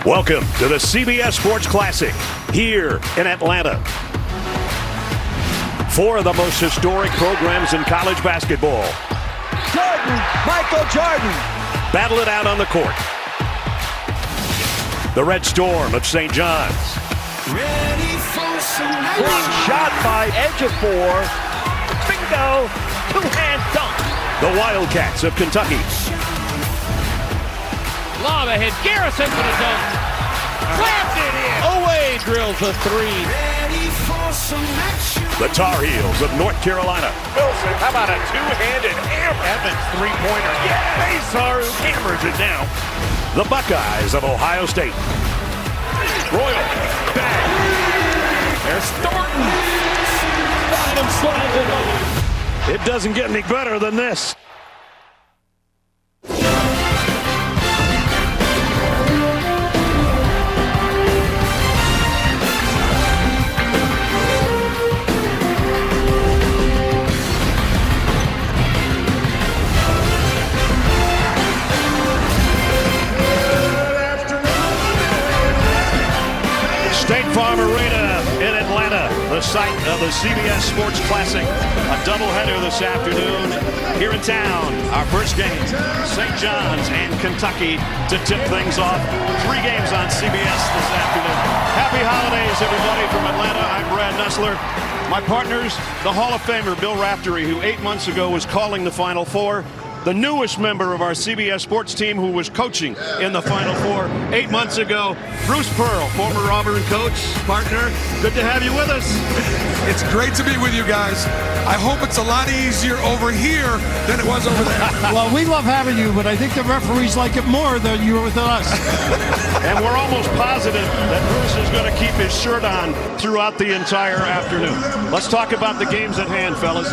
Welcome to the CBS Sports Classic here in Atlanta. Four of the most historic programs in college basketball. Jordan, Michael Jordan. Battle it out on the court. The Red Storm of St. John's. Block shot by Ejiofor. Bingo. Two-hand dunk. The Wildcats of Kentucky. Lob ahead. Garrison with a dunk. Clapped it in. Away drills a three. The Tar Heels of North Carolina. Wilson, how about a two-handed hammer? Evans three-pointer. Yeah, Baysar hammers it down. The Buckeyes of Ohio State. Royal, back. There's Thornton. Bottom slides it on. It doesn't get any better than this. State Farm Arena in Atlanta, the site of the CBS Sports Classic. A doubleheader this afternoon here in town. Our first game, St. John's and Kentucky to tip things off. 3 games on CBS this afternoon. Happy holidays, everybody, from Atlanta. I'm Brad Nessler. My partners, the Hall of Famer Bill Raftery, who 8 months ago was calling the Final Four. The newest member of our CBS Sports team who was coaching in the Final Four 8 months ago, Bruce Pearl, former Auburn coach, partner. Good to have you with us. It's great to be with you guys. I hope it's a lot easier over here than it was over there. Well, we love having you, but I think the referees like it more than you were with us. And we're almost positive that Bruce is going to keep his shirt on throughout the entire afternoon. Let's talk about the games at hand, fellas.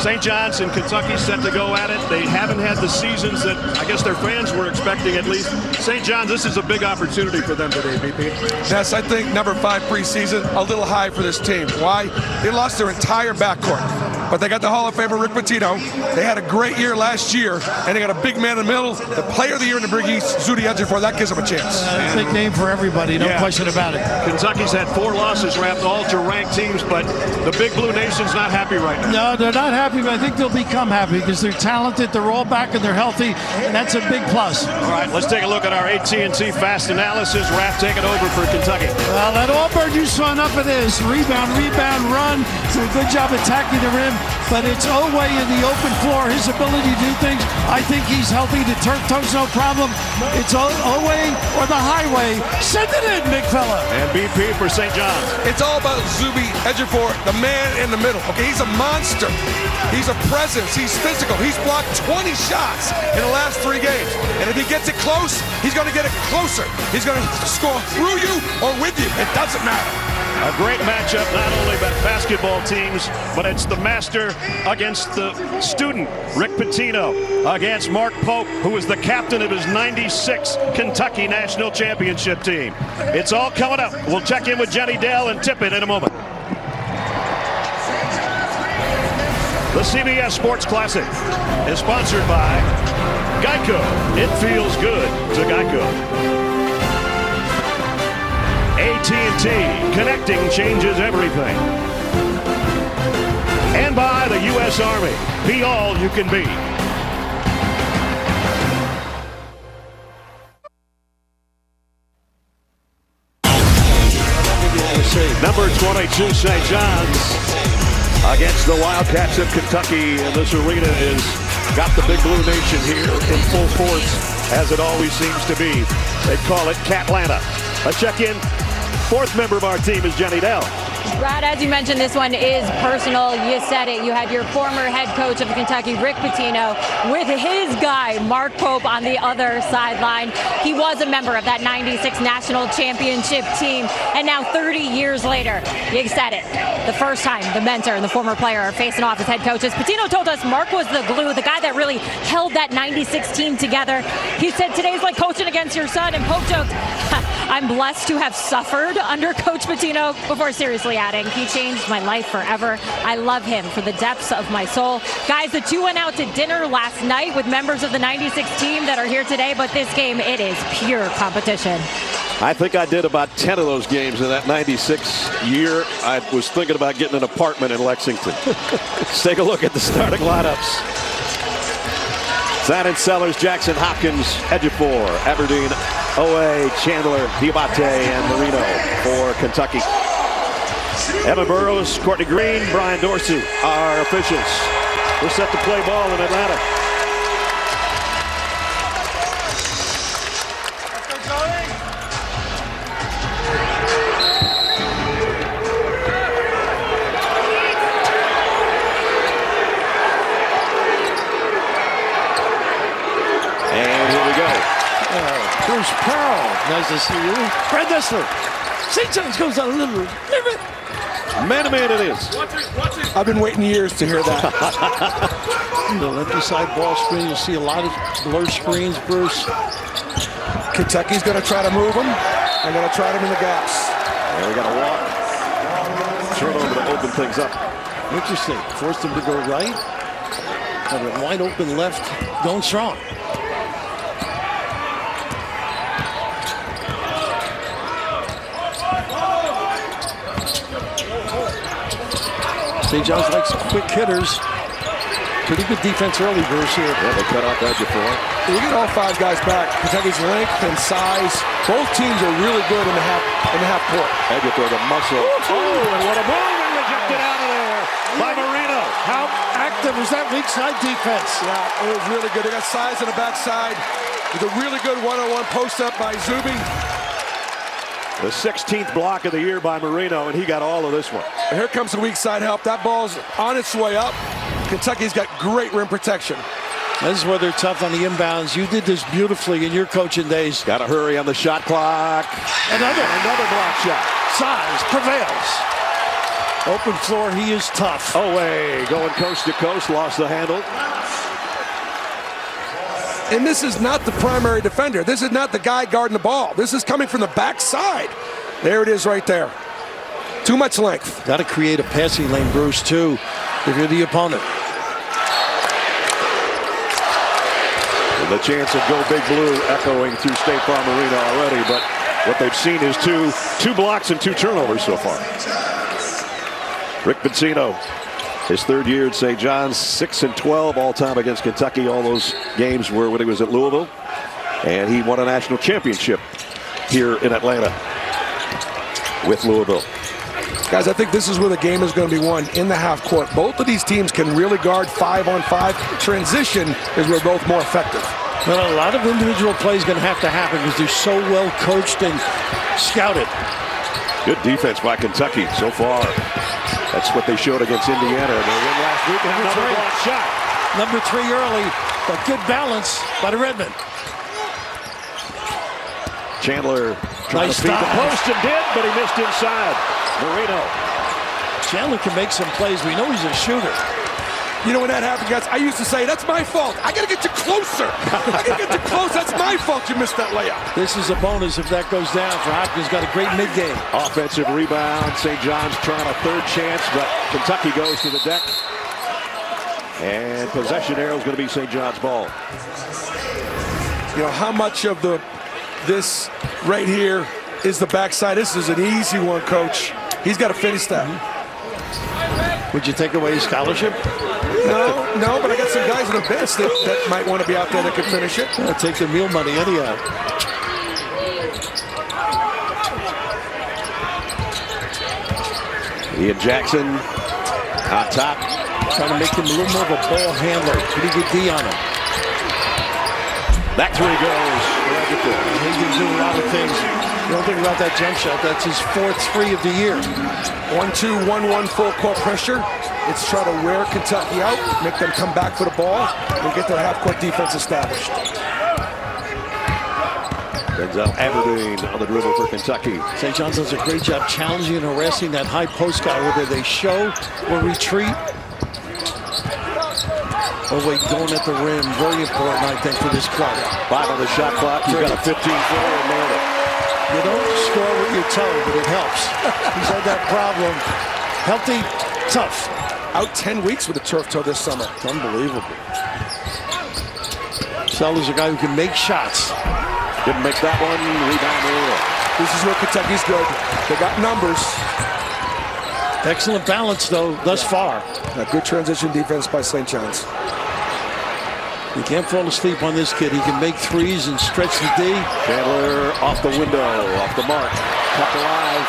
St. John's and Kentucky set to go at it. They haven't had the seasons that I guess their fans were expecting, at least. St. John's, this is a big opportunity for them today, BP. Yes, I think number 5 preseason, a little high for this team. Why? They lost their entire backcourt. But they got the Hall of Famer Rick Pitino. They had a great year last year, and they got a big man in the middle. The player of the year in the Big East, Zudi Ejiofor. That gives them a chance. Big name for everybody, no question about it. Kentucky's had 4 losses, wrapped all to ranked teams, but the Big Blue Nation's not happy right now. No, they're not happy, but I think they'll become happy because they're talented, they're all back, and they're healthy, and that's a big plus. All right, let's take a look at our AT&T fast analysis. Raph, take it over for Kentucky. Well, that Auburn, you saw enough of this. Rebound, run. Do a good job attacking the rim, but it's Oweh in the open floor. His ability to do things, I think he's healthy. The turf toes, no problem. It's Oweh or the highway. Send it in, big fella. And BP for St. John's. It's all about Zudi Ejiofor, the man in the middle. Okay, he's a monster. He's a presence. He's physical. He's blocked 20 shots in the last 3 games. And if he gets it close, he's going to get it closer. He's going to score through you or with you. It doesn't matter. A great matchup, not only by basketball teams, but it's the master against the student, Rick Pitino, against Mark Pope, who is the captain of his '96 Kentucky National Championship team. It's all coming up. We'll check in with Jenny Dell and tip it in a moment. The CBS Sports Classic is sponsored by Geico. It feels good to Geico. AT&T, connecting changes everything. And by the U.S. Army, be all you can be. Number 22, St. John's against the Wildcats of Kentucky. And this arena is got the Big Blue Nation here in full force, as it always seems to be. They call it Catlanta. A check-in. 4th member of our team is Jenny Dell. Brad, as you mentioned, this one is personal. You said it. You had your former head coach of Kentucky, Rick Pitino, with his guy, Mark Pope, on the other sideline. He was a member of that '96 national championship team. And now 30 years later, you said it. The first time the mentor and the former player are facing off as head coaches. Pitino told us Mark was the glue, the guy that really held that '96 team together. He said, today's like coaching against your son. And Pope joked, I'm blessed to have suffered under Coach Pitino, before seriously adding, he changed my life forever. I love him for the depths of my soul. Guys, the 2 went out to dinner last night with members of the '96 team that are here today, but this game, it is pure competition. I think I did about 10 of those games in that 96 year. I was thinking about getting an apartment in Lexington. Let's take a look at the starting lineups. Zanin, Sellers, Jackson, Hopkins, Ejiofor, Aberdeen, Owe, Chandler, Diabate, and Marino for Kentucky. Evan Burrows, Courtney Green, Brian Dorsey are officials. We're set to play ball in Atlanta. And here we go. Bruce Pearl. Nice to see you. Fred Nessler. St. John's goes on a little. Man-to-man it is. I've been waiting years to hear that. The left side ball screen. You'll see a lot of blur screens, Bruce. Kentucky's going to try to move them. They're going to try them in the gaps. And we got a walk. Turnover to open things up. Interesting. Forced him to go right. Have a wide open left. Going strong. St. John's likes quick hitters. Pretty good defense early, Bruce, here. Yeah, they cut off Ejiofor. You get all 5 guys back. Kentucky's length and size. Both teams are really good in the half court. Ejiofor, the muscle. Oh, and what a move! And rejected out of there by Marino. How active was that weak side defense? Yeah, it was really good. They got size on the backside. With a really good one-on-one post-up by Zuby. The 16th block of the year by Marino, and he got all of this one. And here comes the weak side help. That ball's on its way up. Kentucky's got great rim protection. This is where they're tough on the inbounds. You did this beautifully in your coaching days. Got to hurry on the shot clock. Another block shot. Size prevails. Open floor, he is tough. Owe going coast to coast, lost the handle. And this is not the primary defender. This is not the guy guarding the ball. This is coming from the backside. There it is right there. Too much length. Got to create a passing lane, Bruce, too, if you're the opponent. The chance of Go Big Blue echoing through State Farm Arena already, but what they've seen is two blocks and 2 turnovers so far. Rick Pitino, his 3rd year at St. John's, 6-12 all-time against Kentucky. All those games were when he was at Louisville, and he won a national championship here in Atlanta with Louisville. Guys, I think this is where the game is going to be won, in the half court. Both of these teams can really guard 5-on-5. Transition is where both more effective. Well, a lot of individual play is going to have to happen because they're so well coached and scouted. Good defense by Kentucky so far. That's what they showed against Indiana. They win last week and another block shot. Number 3 early, but good balance by the Redmen. Chandler trying to beat the post and did, but he missed inside. Marino. Chandler can make some plays. We know he's a shooter. You know when that happened, guys, I used to say, that's my fault. I got to get you closer. I got to get you close. That's my fault you missed that layup. This is a bonus if that goes down for Hopkins. Got a great mid-game. Offensive rebound. St. John's trying a 3rd chance, but Kentucky goes to the deck. And possession arrow is going to be St. John's ball. You know, how much of this right here is the backside? This is an easy one, Coach. He's got to finish that. Would you take away his scholarship? No, but I got some guys on the bench that might want to be out there that could finish it. I'll take the meal money anyhow. Ian Jackson on top. Trying to make him a little more of a ball handler. Pretty good D on him. That 3 goes. He can do a lot of things. You don't think about that jump shot. That's his 4th 3 of the year. 1-2, 1-1 full court pressure. It's try to wear Kentucky out, make them come back for the ball, and get their half-court defense established. Denzel Aberdeen on the dribble for Kentucky. St. John's does a great job challenging and harassing that high post guy, whether they show or retreat. Oh, wait, going at the rim. Very important, I think, for this club. 5 on the shot clock. You've got a 15-footer and nailed it. You don't score with your toe, but it helps. He's had that problem. Healthy, tough. Out 10 weeks with a turf toe this summer. It's unbelievable. Sellers a guy who can make shots. Didn't make that one. Rebound Marino. This is where Kentucky's good. They got numbers. Excellent balance, though, thus far. A good transition defense by St. John's. You can't fall asleep on this kid. He can make threes and stretch the D. Chandler off the window, off the mark. Kept alive.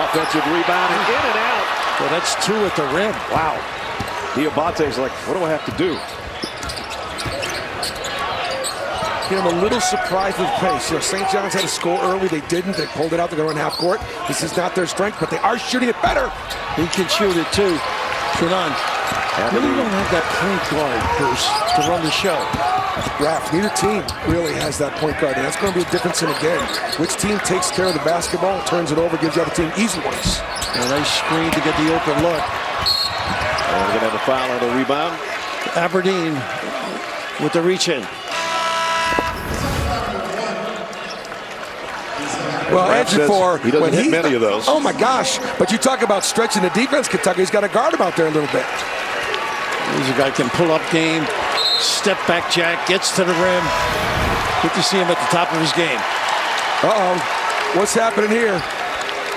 Offensive rebound and in and out. Well, that's 2 at the rim. Wow. Diabate's like, what do I have to do? You know, I'm a little surprised with pace. You know, St. John's had to score early. They didn't. They pulled it out. They're going to run half court. This is not their strength, but they are shooting it better. He can shoot it, too. Trenon. Really don't have that point guard, Bruce, to run the show. Raph, neither team really has that point guard, and that's going to be a difference in a game. Which team takes care of the basketball, turns it over, gives the other team easy ones. A nice screen to get the open look. And we're going to have a foul on the rebound. Aberdeen with the reach in. Well, Ejiofor, he doesn't hit many of those. Oh my gosh! But you talk about stretching the defense. Kentucky's got to guard him out there a little bit. He's a guy who can pull up game, step back jack, gets to the rim. Good to see him at the top of his game. What's happening here?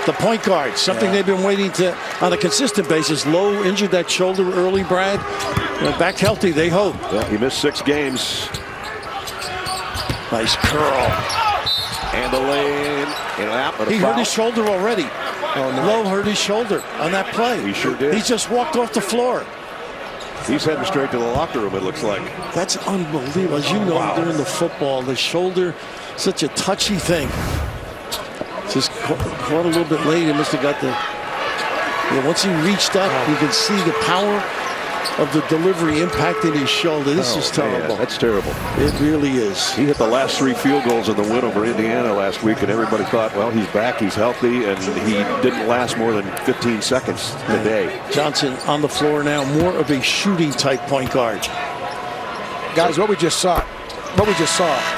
The point guard, something they've been waiting to on a consistent basis. Lowe injured that shoulder early, Brad. Back healthy, they hope. Yeah, he missed 6 games. Nice curl. And the lane. He hurt his shoulder already. Lowe hurt his shoulder on that play. He sure did. He just walked off the floor. He's heading straight to the locker room, it looks like. That's unbelievable. As you know, during the football, the shoulder, such a touchy thing. Just caught a little bit late. He must have got the... once he reached up, you can see the power of the delivery impacting his shoulder. This is terrible. Man, that's terrible. It really is. He hit the last 3 field goals in the win over Indiana last week, and everybody thought, well, he's back, he's healthy, and he didn't last more than 15 seconds today. Johnson on the floor now, more of a shooting type point guard. Guys, what we just saw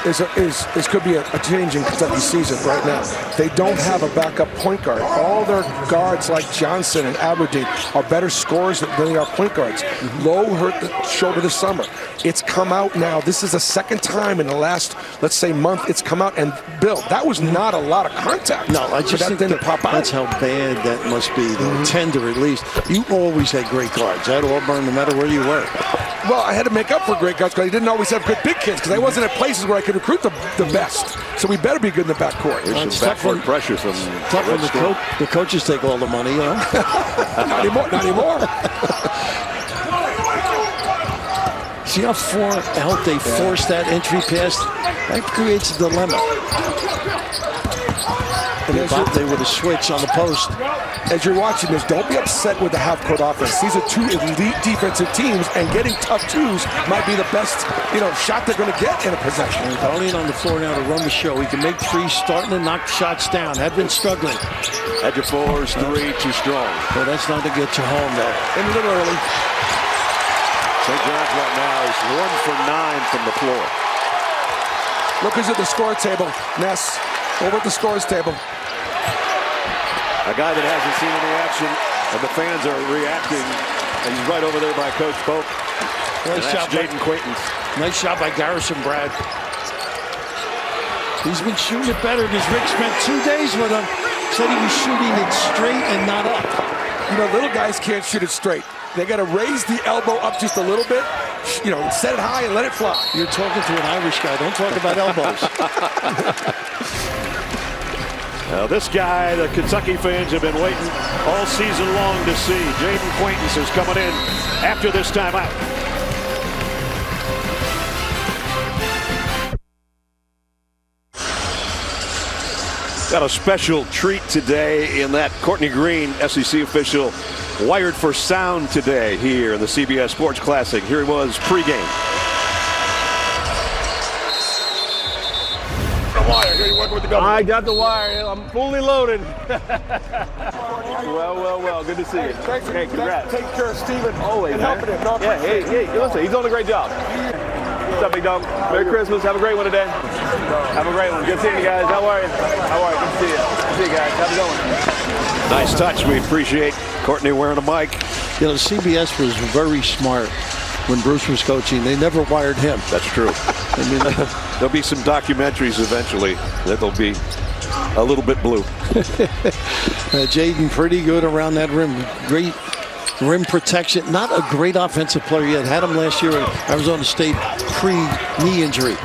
is could be a change in Kentucky's season right now. They don't have a backup point guard. All their guards like Johnson and Aberdeen are better scorers than they are point guards. Lowe hurt the shoulder this summer. It's come out now. This is the second time in the last, let's say, month it's come out. And Bill, that was not a lot of contact. No, I just think that's how bad that must be. The tender, at least. You always had great guards at Auburn, no matter where you were. Well, I had to make up for great guards because I didn't always have good big kids because I wasn't at places where I could recruit the best. So we better be good in the backcourt. There's some backcourt pressure from tough when the coaches take all the money, you know? Not anymore. See how far out they force that entry pass? That creates a dilemma. And they with a switch on the post. As you're watching this, don't be upset with the half-court offense. These are 2 elite defensive teams, and getting tough twos might be the best, shot they're going to get in a possession. And Darlene on the floor now to run the show. He can make threes, starting to knock shots down. Had been struggling. Ejiofor's 3 too strong. Well, that's not to get you home, though. And a little early. St. John's right now is 1 for 9 from the floor. Look who's at the score table. Ness, over at the scores table. A guy that hasn't seen any action, and the fans are reacting. And he's right over there by Coach Pope. Nice shot, Jaden Quaintance. Nice shot by Garrison, Brad. He's been shooting it better because Rick spent 2 days with him. Said he was shooting it straight and not up. Little guys can't shoot it straight. They got to raise the elbow up just a little bit, set it high and let it fly. You're talking to an Irish guy. Don't talk about elbows. Now this guy, the Kentucky fans have been waiting all season long to see. Jaden Quaintance is coming in after this timeout. Got a special treat today in that Courtney Green, SEC official, wired for sound today here in the CBS Sports Classic. Here he was pregame. I got the wire. I'm fully loaded. Well. Good to see you. Thanks. Hey, congrats. Take care of Steven. Always, and man. helping him. No, yeah, hey, listen, he's doing a great job. What's up, big dog? Merry Christmas. Have a great one today. Have a great one. Good seeing you guys. How are you? Good to see you. Good to see you guys. How's it going? Nice touch. We appreciate Courtney wearing a mic. CBS was very smart when Bruce was coaching. They never wired him. That's true. I mean, there'll be some documentaries eventually that'll be a little bit blue. Jaden pretty good around that rim. Great rim protection. Not a great offensive player yet. Had him last year at Arizona State pre-knee injury.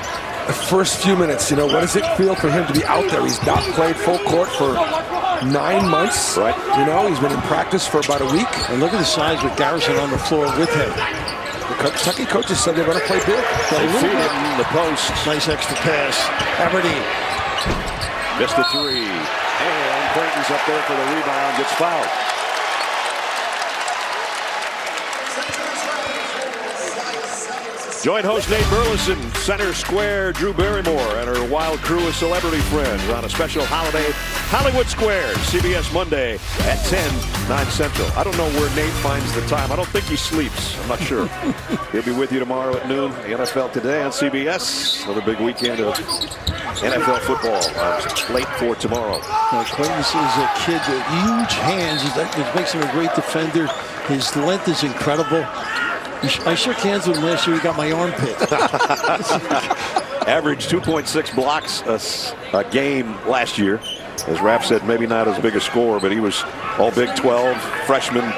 The first few minutes, what does it feel for him to be out there? He's not played full court for 9 months. Right. He's been in practice for about a week. And look at the size with Garrison on the floor with him. The Kentucky coaches said they're going to play big. They feed him the post. Nice extra pass. Aberdeen. Missed the three. And Creighton's up there for the rebound. Gets fouled. Join host Nate Burleson, center square Drew Barrymore, and her wild crew of celebrity friends on a special holiday Hollywood Square, CBS Monday at 10, 9 Central. I don't know where Nate finds the time. I don't think he sleeps. I'm not sure. He'll be with you tomorrow at noon. The NFL Today on CBS. Another big weekend of NFL football. Late for tomorrow. Clayton is a kid with huge hands. It makes him a great defender. His length is incredible. I shook hands with him last year. He got my armpit. Averaged 2.6 blocks a game last year. As Rapp said, maybe not as big a score, but he was all Big 12 freshman,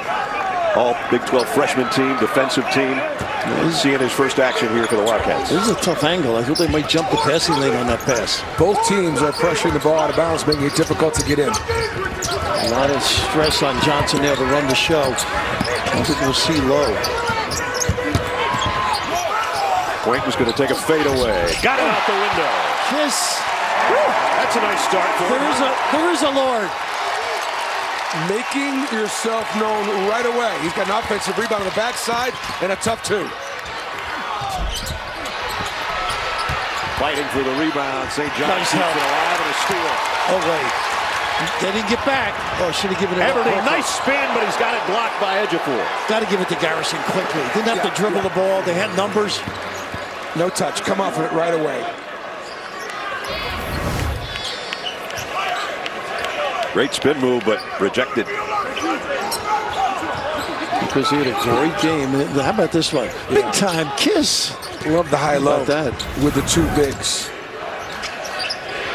all Big 12 freshman team, defensive team. Seeing his first action here for the Wildcats. This is a tough angle. I thought they might jump the passing lane on that pass. Both teams are pressuring the ball out of bounds, making it difficult to get in. A lot of stress on Johnson there to run the show. I think we'll see low. Quainton's going to take a fade away. Got it out the window. Kiss. That's a nice start for him. There is a Lord. Making yourself known right away. He's got an offensive rebound on the backside and a tough two. Fighting for the rebound. St. John's Nice keeps help. it alive and a steal. Oh, wait. They didn't get back. Oh, should have given it Aberdeen, to nice spin, but he's got it blocked by Ejiofor. Got to give it to Garrison quickly. Didn't have to dribble the ball. They had numbers. No touch. Come off of it right away. Great spin move, but rejected. Because he had a great game. How about this one? Big time kiss. Love the high-low that with the two bigs.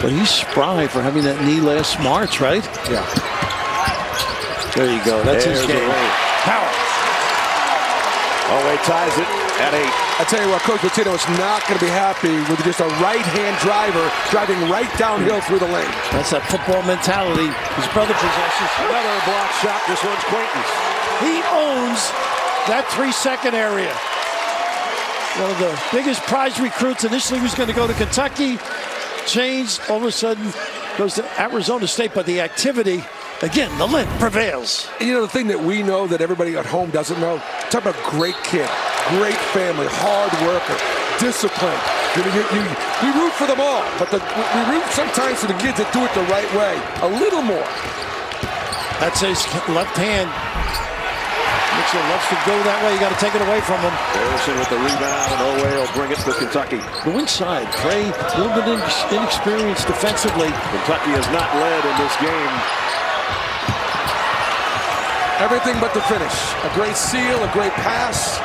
But he's spry for having that knee last March, right? Yeah. There you go. That's There's his game. Power. Alway ties it at 8. I tell you what, Coach Pitino is not going to be happy with just a right-hand driver driving right downhill through the lane. That's that football mentality. His brother possesses. Another block shot. This one's Quainton's. He owns that 3-second area. One of the biggest prize recruits initially was going to go to Kentucky. Changed, all of a sudden goes to Arizona State, but the activity, again, the length prevails. And the thing that we know that everybody at home doesn't know, talk about great kid, great family, hard worker, disciplined. We root for them all, but we root sometimes for the kids that do it the right way, a little more. That's his left hand. Mitchell loves to go that way. You got to take it away from him. Harrison with the rebound, and Oway will bring it to Kentucky. Go inside. Trey, a little bit inexperienced defensively. Kentucky has not led in this game. Everything but the finish. A great seal, a great pass.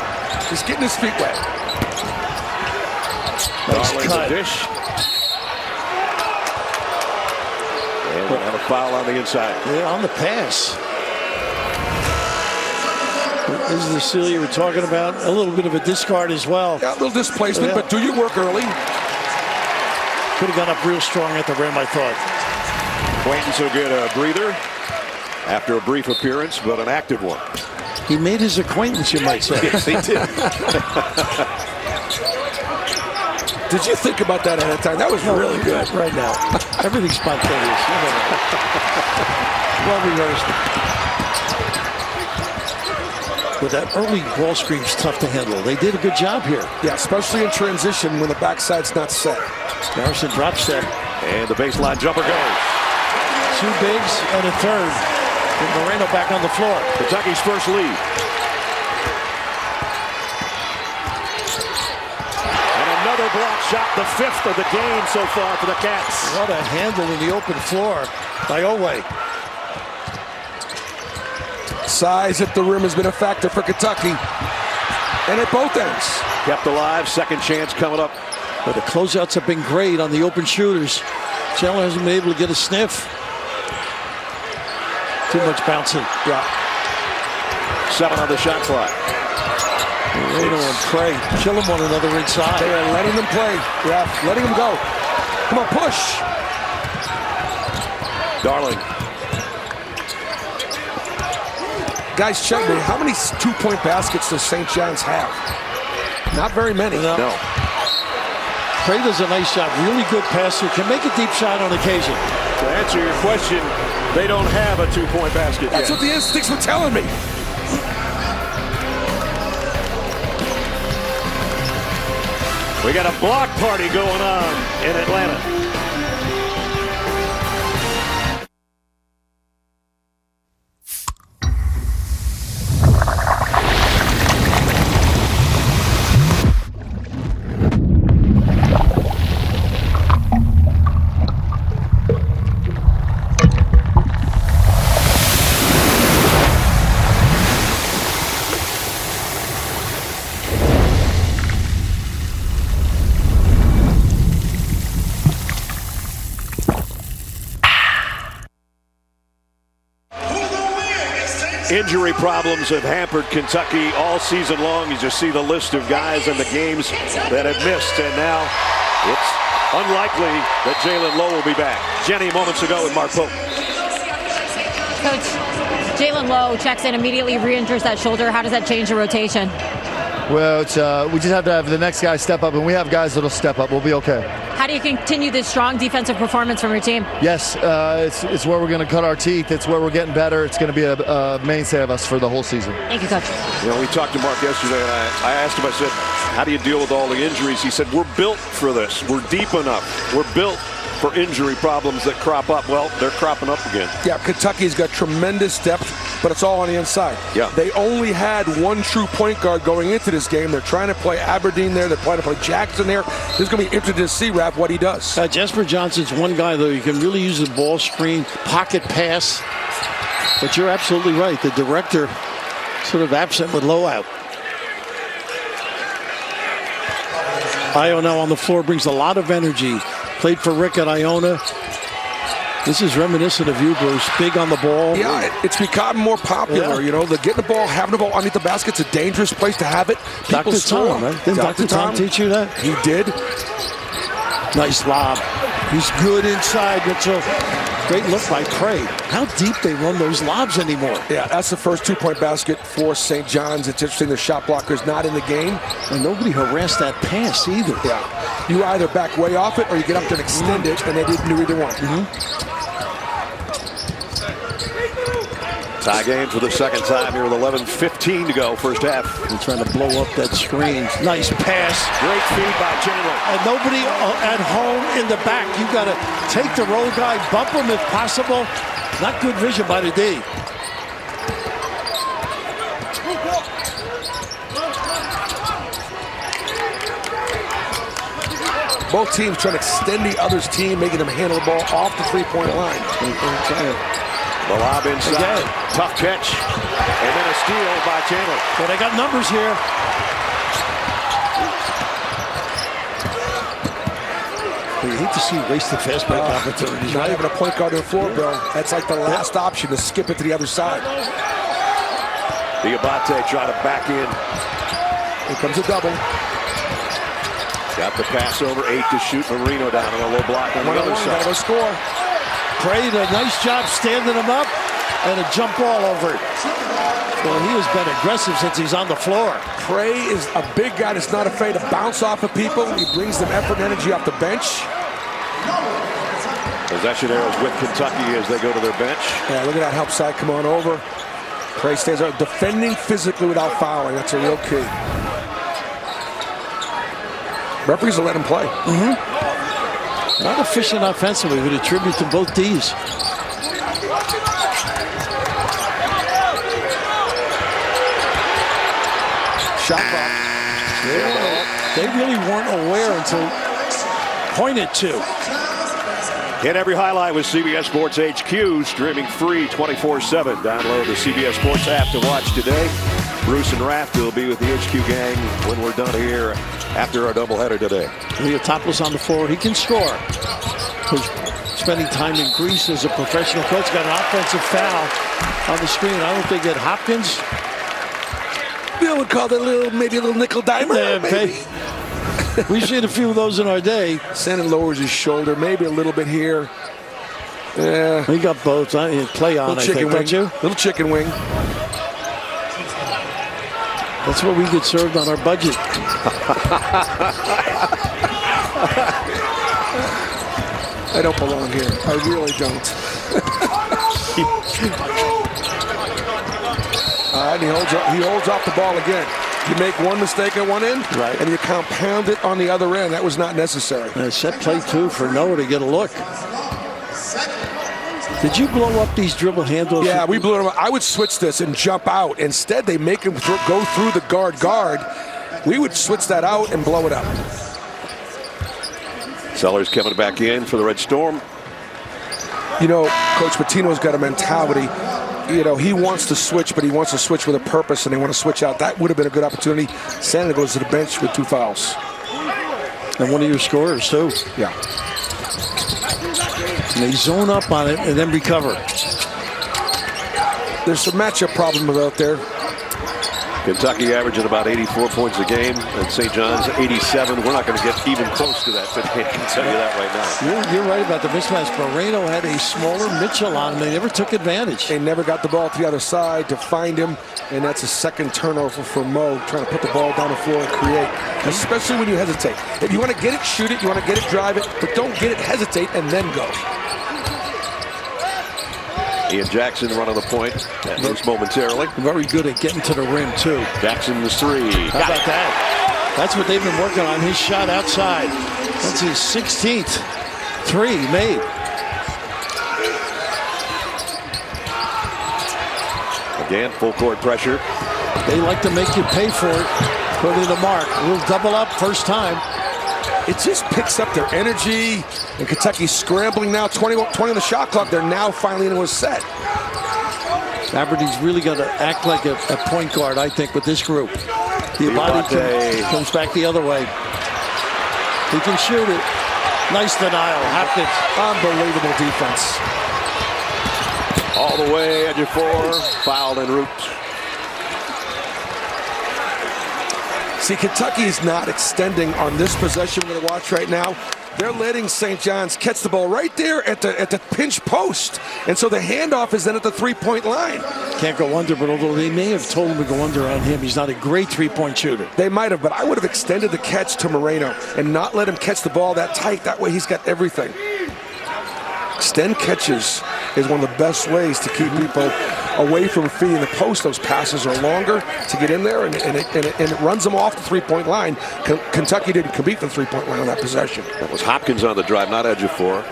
Just getting his feet wet. Nice cut. Dish. And we have a foul on the inside. Yeah, on the pass. This is the seal you were talking about. A little bit of a discard as well. Yeah, a little displacement, but do your work early. Could have gone up real strong at the rim, I thought. Quainton's will get a breather after a brief appearance, but an active one. He made his acquaintance, you might say. Yes, he did. Did you think about that ahead of time? That was really good. Right now. Everything's spontaneous. Well rehearsed. But that early ball screen's tough to handle. They did a good job here. Yeah, especially in transition when the backside's not set. Garrison drop step. And the baseline jumper goes. 2 bigs and a third. With Moreno back on the floor. Kentucky's first lead. And another block shot, the 5th of the game so far for the Cats. What a handle in the open floor by Oway. Size at the rim has been a factor for Kentucky. And at both ends. Kept alive, second chance coming up. But the closeouts have been great on the open shooters. Chandler hasn't been able to get a sniff. Too much bouncing. Yeah. 7 on the shot clock. Reno and Prey killing one another inside. They are letting them play. Yeah, letting them go. Come on, push. Darling. Guys, check me. How many two-point baskets does St. John's have? Not very many. No. Prey does a nice job. Really good passer. Can make a deep shot on occasion. To answer your question, they don't have a 2-point basket That's yet. what the instincts were telling me. We got a block party going on in Atlanta. Injury problems have hampered Kentucky all season long. You just see the list of guys and the games that have missed, and now it's unlikely that Jalen Lowe will be back. Jenny moments ago with Mark Pope. Coach, Jalen Lowe checks in, immediately re-injures that shoulder. How does that change the rotation? Well, we just have to have the next guy step up, and we have guys that'll step up. We'll be okay. How do you continue this strong defensive performance from your team? Yes, it's where we're going to cut our teeth. It's where we're getting better. It's going to be a mainstay of us for the whole season. Thank you, Coach. You know, we talked to Mark yesterday, and I asked him, I said, how do you deal with all the injuries? He said, we're built for this. We're deep enough. We're built for injury problems that crop up. Well, they're cropping up again. Yeah, Kentucky's got tremendous depth, but it's all on the inside. Yeah. They only had one true point guard going into this game. They're trying to play Aberdeen there. They're trying to play Jackson there. This is going to be interesting to see, Raph, what he does. Jesper Johnson's one guy, though. You can really use the ball screen, pocket pass. But you're absolutely right. The director sort of absent with Lowe out. Io now on the floor brings a lot of energy. Played for Rick at Iona. This is reminiscent of you, Bruce. Big on the ball. Yeah, it's become more popular. Yeah. You know, the getting the ball, having the ball underneath the basket's a dangerous place to have it. People Dr. score. Tom, right? Didn't Dr. Tom teach you that? He did. Nice lob. He's good inside. Mitchell. Great look by Prey. How deep they run those lobs anymore. Yeah, that's the first two-point basket for St. John's. It's interesting the shot blocker's not in the game. And nobody harassed that pass either. Yeah. You either back way off it or you get up there and extend it, and they didn't do either one. Tie game for the second time here with 11:15 to go, first half. They're trying to blow up that screen. Nice pass. Great feed by Chandler. And nobody at home in the back. You got to take the roll guy, bump him if possible. Not good vision by the D. Both teams trying to extend the other's team, making them handle the ball off the three-point line. The lob inside. Again. Tough catch. And then a steal by Chandler. But I got numbers here. You hate to see wasted fast break opportunities. Not Right? even a point guard on the floor, Bill. That's like the last option to skip it to the other side. Diabate trying to back in. Here comes a double. Got the pass over, 8 to shoot. Marino down on a low block on the other One-on-one, side. gotta go score. Prey did a nice job standing him up and a jump ball over it. Well, he has been aggressive since he's on the floor. Prey is a big guy that's not afraid to bounce off of people. He brings them effort and energy off the bench. Possession arrows with Kentucky as they go to their bench. Yeah, look at that help side come on over. Prey stays out, defending physically without fouling. That's a real key. Referees will let him play. Not efficient offensively, with a tribute to both D's. Shot clock. They really weren't aware until pointed to. Get every highlight with CBS Sports HQ, streaming free 24/7. Download the CBS Sports app to watch today. Bruce and Raft will be with the HQ gang when we're done here after our doubleheader today. Leah Topless on the floor. He can score. Coach spending time in Greece as a professional coach. Got an offensive foul on the screen. I don't think that Hopkins. Bill would call that maybe a little nickel dimer. Yeah, maybe. We've seen a few of those in our day. Sandin lowers his shoulder, maybe a little bit here. Yeah. He got both. Play on, I think, don't you? Little chicken wing. That's what we get served on our budget. I don't belong here. I really don't. And he holds off the ball again. You make one mistake at one end, right, and you compound it on the other end. That was not necessary. Set play 2 for Noah to get a look. Did you blow up these dribble handles? Yeah, we blew them up. I would switch this and jump out. Instead, they make him go through the guard. We would switch that out and blow it up. Sellers coming back in for the Red Storm. You know, Coach Pitino's got a mentality. You know, he wants to switch, but he wants to switch with a purpose, and they want to switch out. That would have been a good opportunity. Sandin goes to the bench with 2 fouls. And one of your scorers, too. Yeah. And they zone up on it and then recover. There's some matchup problems out there. Kentucky averaging about 84 points a game, and St. John's 87. We're not going to get even close to that today. I can tell you that right now. You're right about the mismatch. Moreno had a smaller Mitchell on him. They never took advantage. They never got the ball to the other side to find him, and that's a second turnover for Mo, trying to put the ball down the floor and create, especially when you hesitate. If you want to get it, shoot it. You want to get it, drive it, but don't get it, hesitate, and then go. Ian Jackson running the point, at least momentarily. Very good at getting to the rim, too. Jackson's 3. How about that? That's what they've been working on, his shot outside. That's his 16th 3 made. Again, full court pressure. They like to make you pay for it. Put in the mark. We'll double up first time. It just picks up their energy, and Kentucky's scrambling now. 20 on the shot clock. They're now finally into a set. Aberdeen's really got to act like a point guard, I think, with this group. Diabate comes back the other way. He can shoot it. Nice denial. Hopkins. Unbelievable defense. All the way, edge of 4, fouled en route. See, Kentucky is not extending on this possession we're going to watch right now. They're letting St. John's catch the ball right there at the pinch post. And so the handoff is then at the three-point line. Can't go under, but although they may have told him to go under on him, he's not a great three-point shooter. They might have, but I would have extended the catch to Moreno and not let him catch the ball that tight. That way he's got everything. Extend catches is one of the best ways to keep people away from feeding the post. Those passes are longer to get in there, and it runs them off the three-point line. Kentucky didn't compete for the three-point line on that possession. That was Hopkins on the drive, not edge of 4.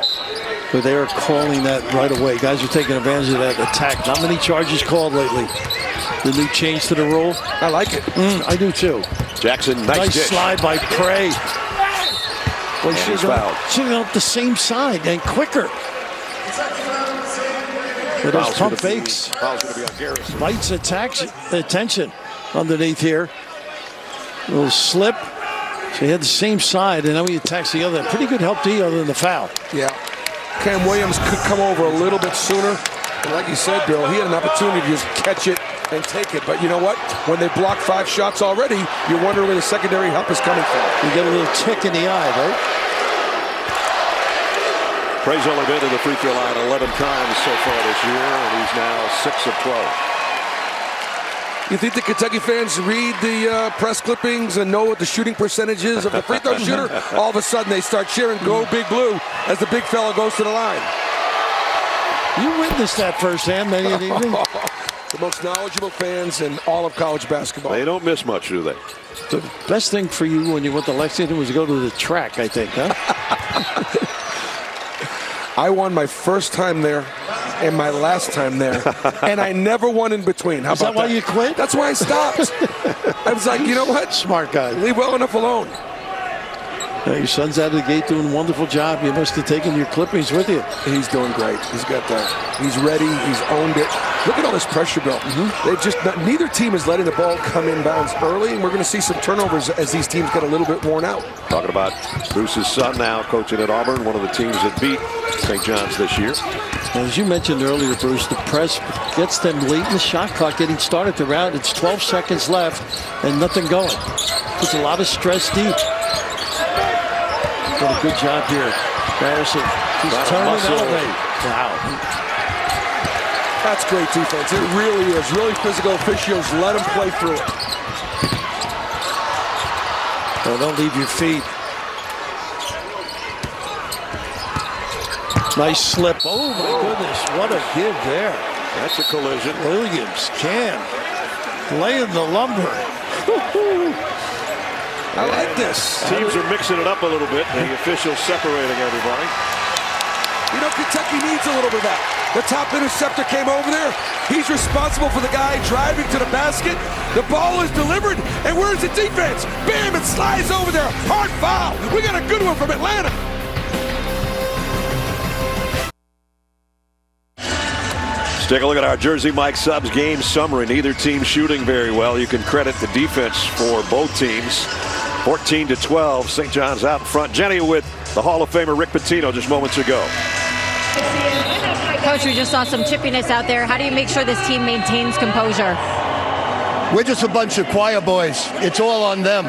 But they are calling that right away. Guys are taking advantage of that attack. Not many charges called lately. The new change to the rule. I like it. I do too. Jackson, nice dish. Slide by Prey. Well, should have gone up the same side and quicker. But those pump fakes. Foul's going to be on Garrison. Bites attention underneath here. A little slip. So he had the same side, and now he attacks the other. Pretty good help to you other than the foul. Yeah. Cam Williams could come over a little bit sooner. And like you said, Bill, he had an opportunity to just catch it and take it. But you know what? When they block 5 shots already, you're wondering where the secondary help is coming from. You get a little tick in the eye, right? Prey's only been to the free throw line 11 times so far this year, and he's now 6 of 12. You think the Kentucky fans read the press clippings and know what the shooting percentage is of the free throw shooter? All of a sudden they start cheering "Go Big Blue" as the big fella goes to the line. You witnessed that firsthand many an evening. The most knowledgeable fans in all of college basketball. They don't miss much, do they? The best thing for you when you went to Lexington was to go to the track, I think, huh? I won my first time there and my last time there, and I never won in between. How Is about that why you quit? That's why I stopped. I was like, you know what? Smart guy. Leave well enough alone. Your son's out of the gate doing a wonderful job. You must have taken your clippings with you. He's doing great. He's got that. He's ready. He's owned it. Look at all this pressure built. Neither team is letting the ball come inbounds early, and we're going to see some turnovers as these teams get a little bit worn out. Talking about Bruce's son now coaching at Auburn, one of the teams that beat St. John's this year. As you mentioned earlier, Bruce, the press gets them late in the shot clock getting started the round. It's 12 seconds left and nothing going. Puts a lot of stress deep. Did a good job here. Garrison, he's turning and elevate. Wow. That's great defense. It really is. Really physical. Officials let him play through it. Oh, don't leave your feet. Nice slip. Oh, my goodness. What a give there. That's a collision. Williams can laying the lumber. I like this. Teams are mixing it up a little bit. The officials separating everybody. You know, Kentucky needs a little bit of that. The top interceptor came over there. He's responsible for the guy driving to the basket. The ball is delivered, and where's the defense? Bam, it slides over there. Hard foul. We got a good one from Atlanta. Let's take a look at our Jersey Mike Subs game summary. Neither team shooting very well. You can credit the defense for both teams. 14-12. St. John's out in front. Jenny with the Hall of Famer Rick Pitino just moments ago. Coach, we just saw some chippiness out there. How do you make sure this team maintains composure? We're just a bunch of choir boys. It's all on them.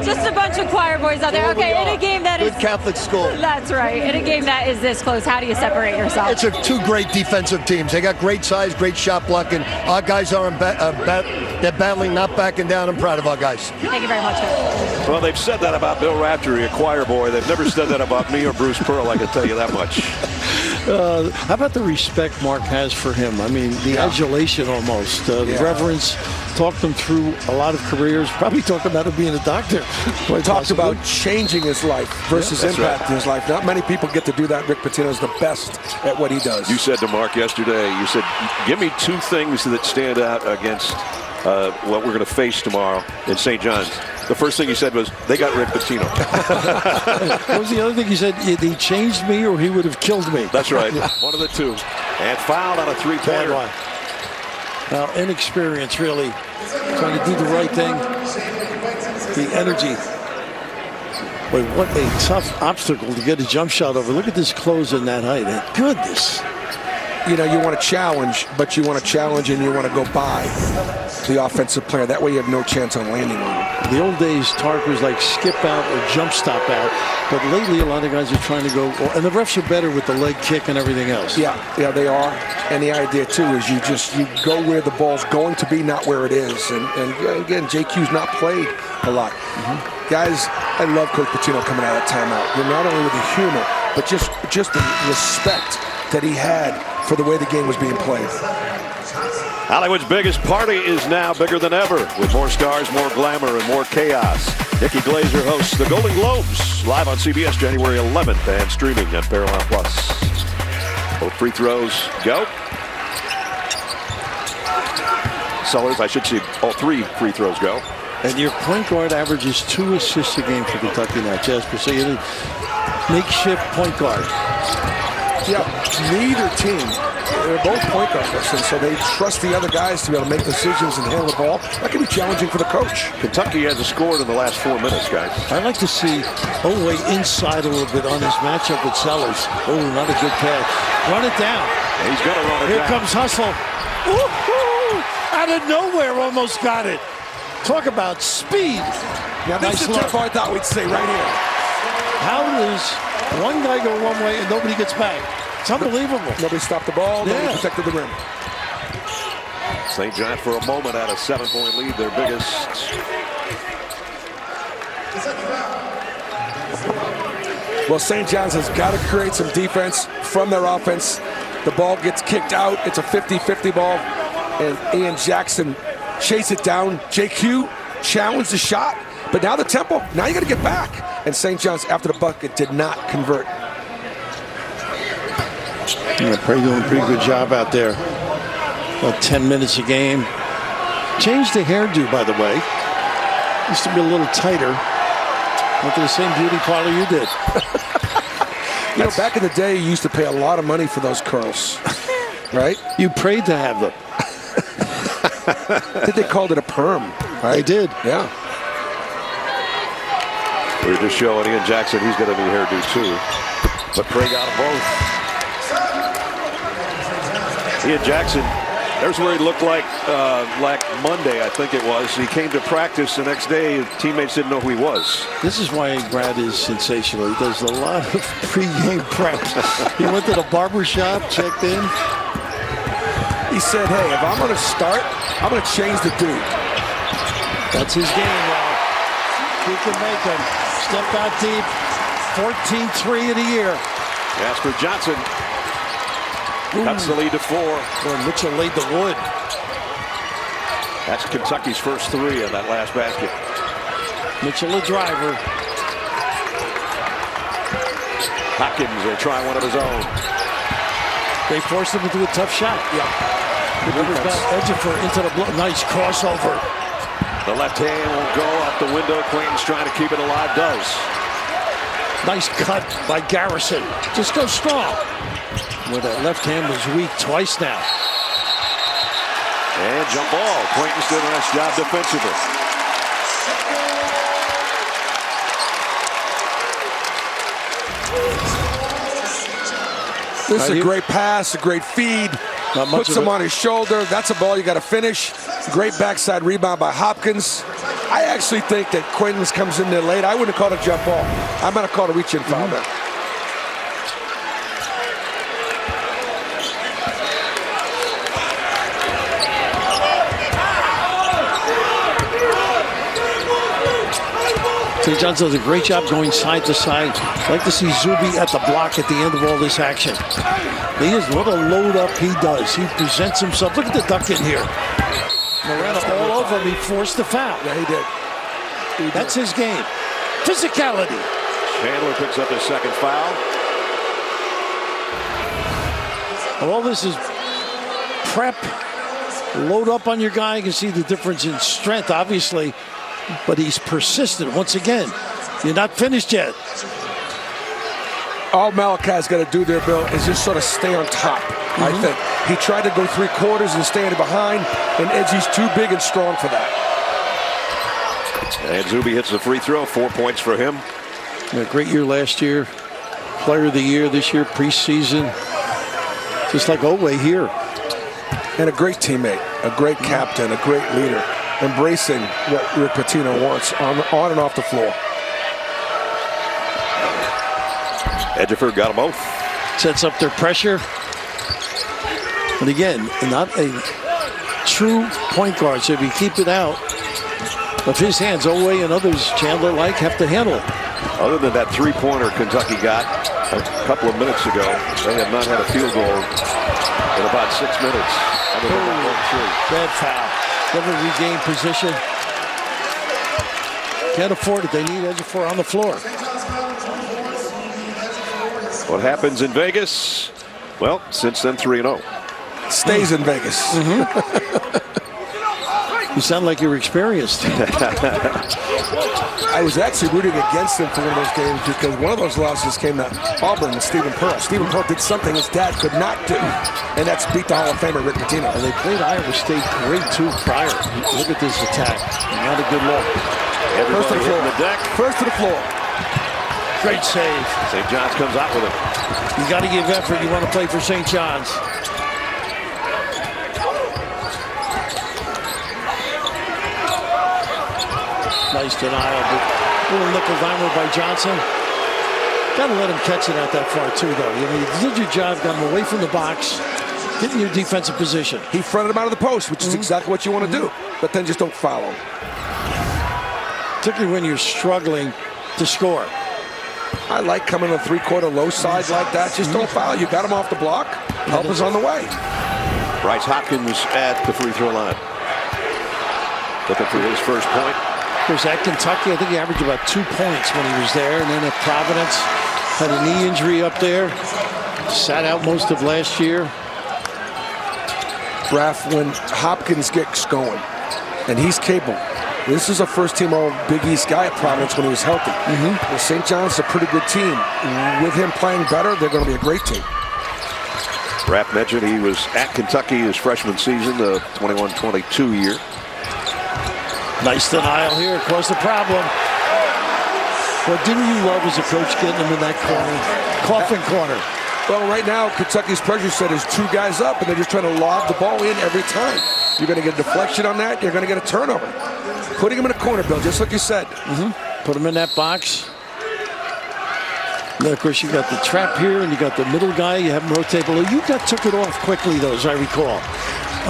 Just a bunch of choir boys out there. Okay, in a game that is good Catholic school. That's right. In a game that is this close, how do you separate yourself? It's two great defensive teams. They got great size, great shot blocking. Our guys are they're battling, not backing down. I'm proud of our guys. Thank you very much, Coach. Well, they've said that about Bill Raftery, a choir boy. They've never said that about me or Bruce Pearl, I can tell you that much. How about the respect Mark has for him? I mean, the adulation almost. The reverence. Talked him through a lot of careers. Probably talked about him being a doctor. Talked about changing his life versus impacting his life. Not many people get to do that. Rick Pitino is the best at what he does. You said to Mark yesterday, you said, give me two things that stand out against what we're going to face tomorrow in St. John's. The first thing he said was, they got Rick Pitino. What was the other thing he said? He changed me or he would have killed me. That's right. One of the two. And fouled on a three-pointer. Now, inexperience, really. Trying to do the right thing. The energy. Boy, what a tough obstacle to get a jump shot over. Look at this close in that height. Goodness. You know, you want to challenge, but you want to challenge and you want to go by the offensive player. That way you have no chance on landing on him. The old days, Tark was like skip out or jump stop out. But lately, a lot of guys are trying to go, and the refs are better with the leg kick and everything else. Yeah, they are. And the idea, too, is you go where the ball's going to be, not where it is. And again, JQ's not played a lot. Guys, I love Coach Pitino coming out of timeout. You're not only with the humor, but just the respect that he had for the way the game was being played. Hollywood's biggest party is now bigger than ever, with more stars, more glamour, and more chaos. Nikki Glazer hosts the Golden Globes live on CBS January 11th and streaming on Paramount Plus. Both free throws go. Sellers, I should see all three free throws go. And your point guard averages 2 assists a game for Kentucky now, Jasper. So you're a makeshift point guard. Yeah, neither team, they're both point guards, and so they trust the other guys to be able to make decisions and handle the ball. That can be challenging for the coach. Kentucky hasn't scored in the last 4 minutes, guys. I'd like to see Oweh inside a little bit on his matchup with Sellers. Oh, not a good pass. Run it down. He's going to run it down. Here comes Hustle. Woo-hoo! Out of nowhere, almost got it. Talk about speed. Now, this is the tempo I thought we'd say right here. How does one guy go one way and nobody gets back? It's unbelievable. Nobody stopped the ball. Nobody protected the rim. St. John for a moment had a 7-point lead, their biggest. Well, St. John's has got to create some defense from their offense. The ball gets kicked out. It's a 50-50 ball. And Ian Jackson chase it down. JQ challenged the shot. But now the tempo. Now you got to get back. And St. John's, after the bucket, did not convert. Yeah, Prey doing a pretty good job out there. About 10 minutes a game. Changed the hairdo, by the way. Used to be a little tighter. Went to the same beauty parlor you did. You know, back in the day, you used to pay a lot of money for those curls, right? You prayed to have them. I think they called it a perm, right? They did. Yeah. We were just showing Ian Jackson he's got a new hairdo too. But Prey got them both. Ian Jackson, there's where he looked like Monday, I think it was. He came to practice the next day. His teammates didn't know who he was. This is why Brad is sensational. He does a lot of pregame preps. He went to the barber shop, checked in. He said, hey, if I'm going to start, I'm going to change the dude. That's his game, Ralph. He can make them. Step out deep. 14-3 of the year. Jasper Johnson cuts the lead to 4. Boy, Mitchell laid the wood. That's Kentucky's first 3 on that last basket. Mitchell a driver. Hopkins will try one of his own. They forced him into a tough shot. Yeah. Ejiofor into the block. Nice crossover. The left hand will go out the window. Quainton's trying to keep it alive. Does. Nice cut by Garrison. Just go strong. Where that left hand was weak twice now. And jump ball. Quainton's doing a nice job defensively. This is a great pass, a great feed. Puts him on his shoulder. That's a ball you got to finish. Great backside rebound by Hopkins. I actually think that Quainton's comes in there late. I wouldn't have called a jump ball. I'm going to call a reach-in foul there. St. John's does a great job going side to side. I'd like to see Zuby at the block at the end of all this action. He is what a load up he does. He presents himself. Look at the duck in here. Moreno all over him. He forced the foul. Yeah, he did. That's his game. Physicality. Chandler picks up his second foul. All this is prep. Load up on your guy. You can see the difference in strength, obviously. But he's persistent. Once again, you're not finished yet. All Malachi's got to do there, Bill, is just sort of stay on top, I think. He tried to go 3/4 and stand behind, and Edgy's too big and strong for that. And Zuby hits the free throw. 4 points for him. A great year last year. Player of the year this year, preseason. Just like Oweh here. And a great teammate, a great captain, a great leader. Embracing what Rick Pitino wants on and off the floor. Ejiofor got them both. Sets up their pressure. And again, not a true point guard. So if you keep it out of his hands, Oweh and others, Chandler like, have to handle it. Other than that three-pointer Kentucky got a couple of minutes ago, they have not had a field goal in about 6 minutes. Bad foul. Never regain position. Can't afford it. They need Ejiofor on the floor. What happens in Vegas? Well, since then, 3-0. Stays in Vegas. You sound like you're experienced. I was actually rooting against him for one of those games because one of those losses came to Auburn and Stephen Pearl. Stephen Pearl did something his dad could not do, and that's beat the Hall of Famer Rick Pitino. And they played Iowa State great too prior. Look at this attack. Not a good look. First to the floor. The deck. First to the floor. Great save. St. John's comes out with it. You got to give effort. You want to play for St. John's. Nice denial, but little nickel dimer by Johnson. Got to let him catch it out that far too, though. You know, you did your job, got him away from the box, get in your defensive position. He fronted him out of the post, which is exactly what you want to do, but then just don't foul him. Particularly when you're struggling to score. I like coming on 3/4 low side like that. Just don't foul. You got him off the block. Help is on the way. Bryce Hopkins at the free throw line. Looking for his first point. Of course, at Kentucky, I think he averaged about 2 points when he was there. And then at Providence, had a knee injury up there. Sat out most of last year. Raph, when Hopkins gets going, and he's capable, This is a first-team All-Big East guy at Providence when he was healthy. Well, St. John's is a pretty good team. With him playing better, they're going to be a great team. Rapp mentioned he was at Kentucky his freshman season, the 21-22 year. Nice denial here. Of course, the problem. What didn't you love as a coach getting them in that corner? Coffin corner. Well, right now, Kentucky's pressure set is 2 guys up, and they're just trying to lob the ball in every time. You're going to get a deflection on that. You're going to get a turnover. Putting him in a corner, Bill, just like you said. Put him in that box. And then, of course, you got the trap here, and you got the middle guy. You have him rotate below. You took it off quickly, though, as I recall.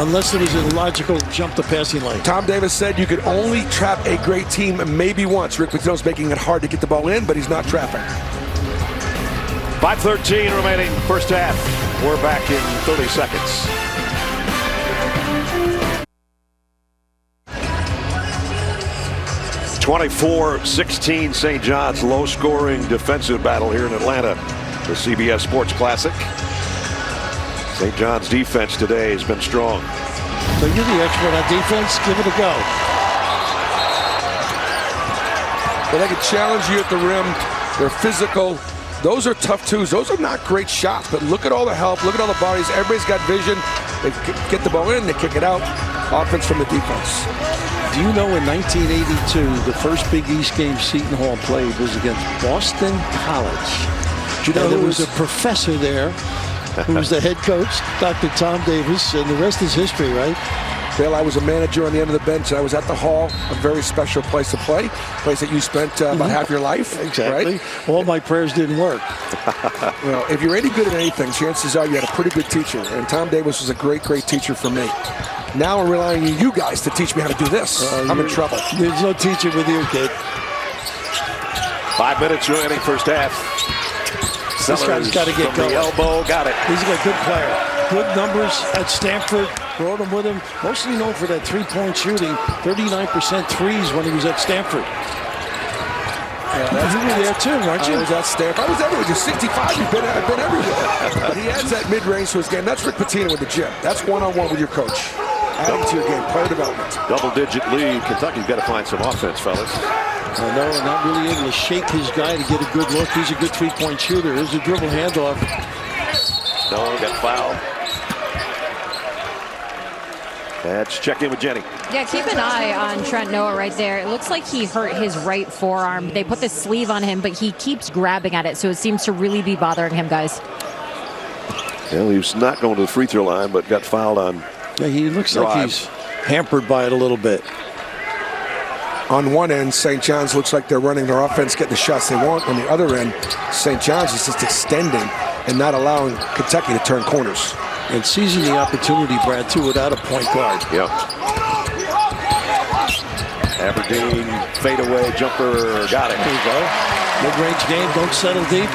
Unless it was a logical jump to passing lane. Tom Davis said you could only trap a great team maybe once. Rick Pitino's making it hard to get the ball in, but he's not trapping. 5:13 remaining first half. We're back in 30 seconds. (24-16) St. John's, low-scoring defensive battle here in Atlanta. The CBS Sports Classic. St. John's defense today has been strong. So you're the expert on defense. Give it a go. But they can challenge you at the rim. They're physical. Those are tough twos. Those are not great shots, but look at all the help. Look at all the bodies. Everybody's got vision. They get the ball in, they kick it out. Offense from the defense. Do you know in 1982, the first Big East game Seton Hall played was against Boston College? Do you know there was a professor there who was the head coach, Dr. Tom Davis, and the rest is history, right? Bill, I was a manager on the end of the bench. I was at the Hall, a very special place to play, place that you spent about half your life. Exactly. Right? All my prayers didn't work. Well, if you're any good at anything, chances are you had a pretty good teacher. And Tom Davis was a great, great teacher for me. Now I'm relying on you guys to teach me how to do this. I'm in trouble. There's no teacher with you, kid. 5 minutes remaining first half. This guy's got to get from going. the elbow, got it. He's a good player. Good numbers at Stanford. Brought him with him. Mostly known for that three-point shooting. 39% threes when he was at Stanford. Yeah, you were there too, weren't you? I was at Stanford. I was everywhere. Just 65. I've been everywhere. But he adds that mid-range to his game. That's Rick Pitino with the gym. That's one-on-one with your coach. Adding to your game. Player development. Double-digit lead. Kentucky's got to find some offense, fellas. I know, not really able to shake his guy to get a good look. He's a good three-point shooter. Here's a dribble handoff. No, got fouled. Let's check in with Jenny. Yeah, keep an eye on Trent Noah right there. It looks like he hurt his right forearm. They put the sleeve on him, but he keeps grabbing at it, so it seems to really be bothering him, guys. Well, he was not going to the free throw line, but got fouled on. Yeah, he looks like he's hampered by it a little bit. On one end, St. John's looks like they're running their offense, getting the shots they want. On the other end, St. John's is just extending and not allowing Kentucky to turn corners. And seizing the opportunity, Brad, too, without a point guard. Yep. Aberdeen, fadeaway jumper, got it. There you go. Mid-range game, don't settle deep.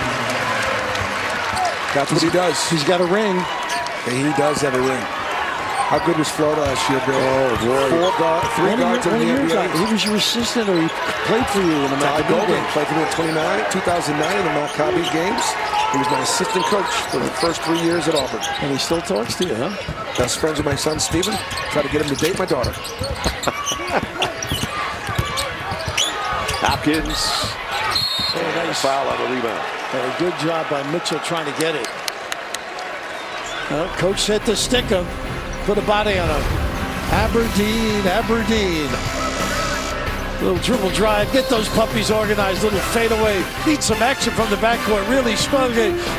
That's what he does. He's got a ring. And he does have a ring. How good was Florida last year, Bill? Oh, boy. Three guards in the NBA. He was your assistant, or he played for you in the Maccabi games. Played for me in 2009 in the Maccabi games. He was my assistant coach for the first 3 years at Auburn. And he still talks to you, huh? Best friends with my son, Steven. Try to get him to date my daughter. Hopkins. Oh, nice Foul on the rebound. A good job by Mitchell trying to get it. Well, coach said to stick him. Put a body on him. Aberdeen. Little dribble drive. Get those puppies organized. Little fadeaway. Need some action from the backcourt. Really strong.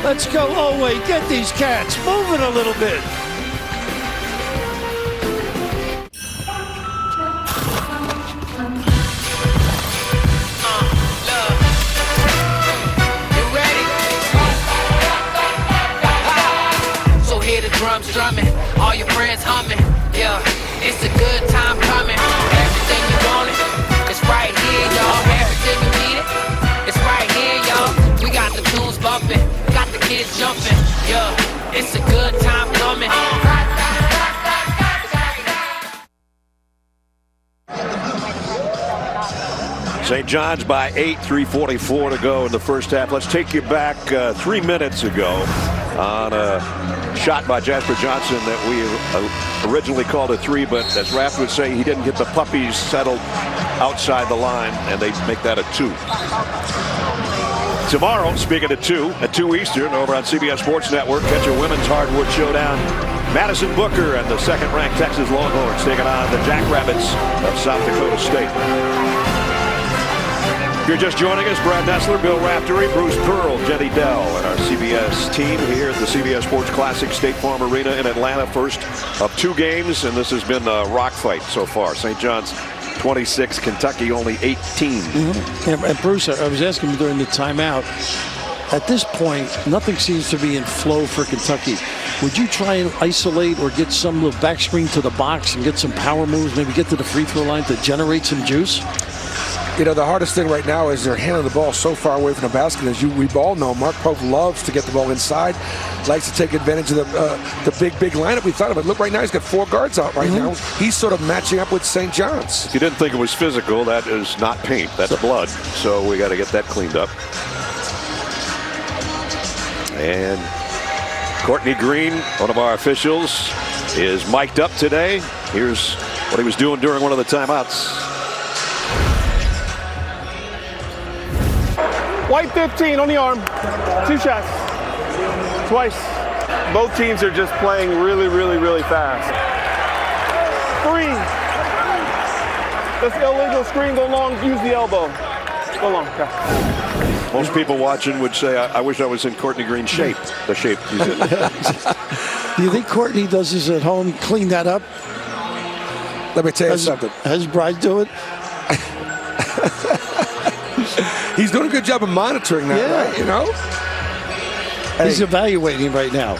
Let's go. Oh, wait. Get these cats moving a little bit. Drums drumming, all your friends humming. Yeah, it's a good time coming. Everything you wanted, it's right here, y'all. Everything you needed, it's right here, y'all. We got the tunes bumping, got the kids jumping. Yeah, it's a good time coming. St. John's by 8, 3:44 to go in the first half. Let's take you back 3 minutes ago on a shot by Jasper Johnson that we originally called a three, but as Rapp would say, he didn't get the puppies settled outside the line, and they make that a 2. Tomorrow, speaking of 2, at 2 Eastern, over on CBS Sports Network, catch a women's hardwood showdown. Madison Booker and the second-ranked Texas Longhorns taking on the Jackrabbits of South Dakota State. If you're just joining us, Brad Nessler, Bill Raftery, Bruce Pearl, Jenny Dell, and our CBS team here at the CBS Sports Classic State Farm Arena in Atlanta. First of 2 games, and this has been a rock fight so far. St. John's 26, Kentucky only 18. And Bruce, I was asking him during the timeout, at this point, nothing seems to be in flow for Kentucky. Would you try and isolate or get some little back screen to the box and get some power moves, maybe get to the free throw line to generate some juice? You know, the hardest thing right now is they're handling the ball so far away from the basket. As we all know, Mark Pope loves to get the ball inside, likes to take advantage of the big lineup. We thought of it. Look, right now he's got 4 guards out right now. He's sort of matching up with St. John's. If you didn't think it was physical, that is not paint. That's blood. So we got to get that cleaned up. And Courtney Green, one of our officials, is mic'd up today. Here's what he was doing during one of the timeouts. White 15 on the arm. 2 shots. Twice. Both teams are just playing really, really, really fast. 3. This illegal screen, go long, use the elbow. Go long. Okay. Most people watching would say, I wish I was in Courtney Green's shape. The shape he's in. Do you think Courtney does this at home, clean that up? Let me tell you something. Has Bryce do it? He's doing a good job of monitoring that, right? You know? He's evaluating right now.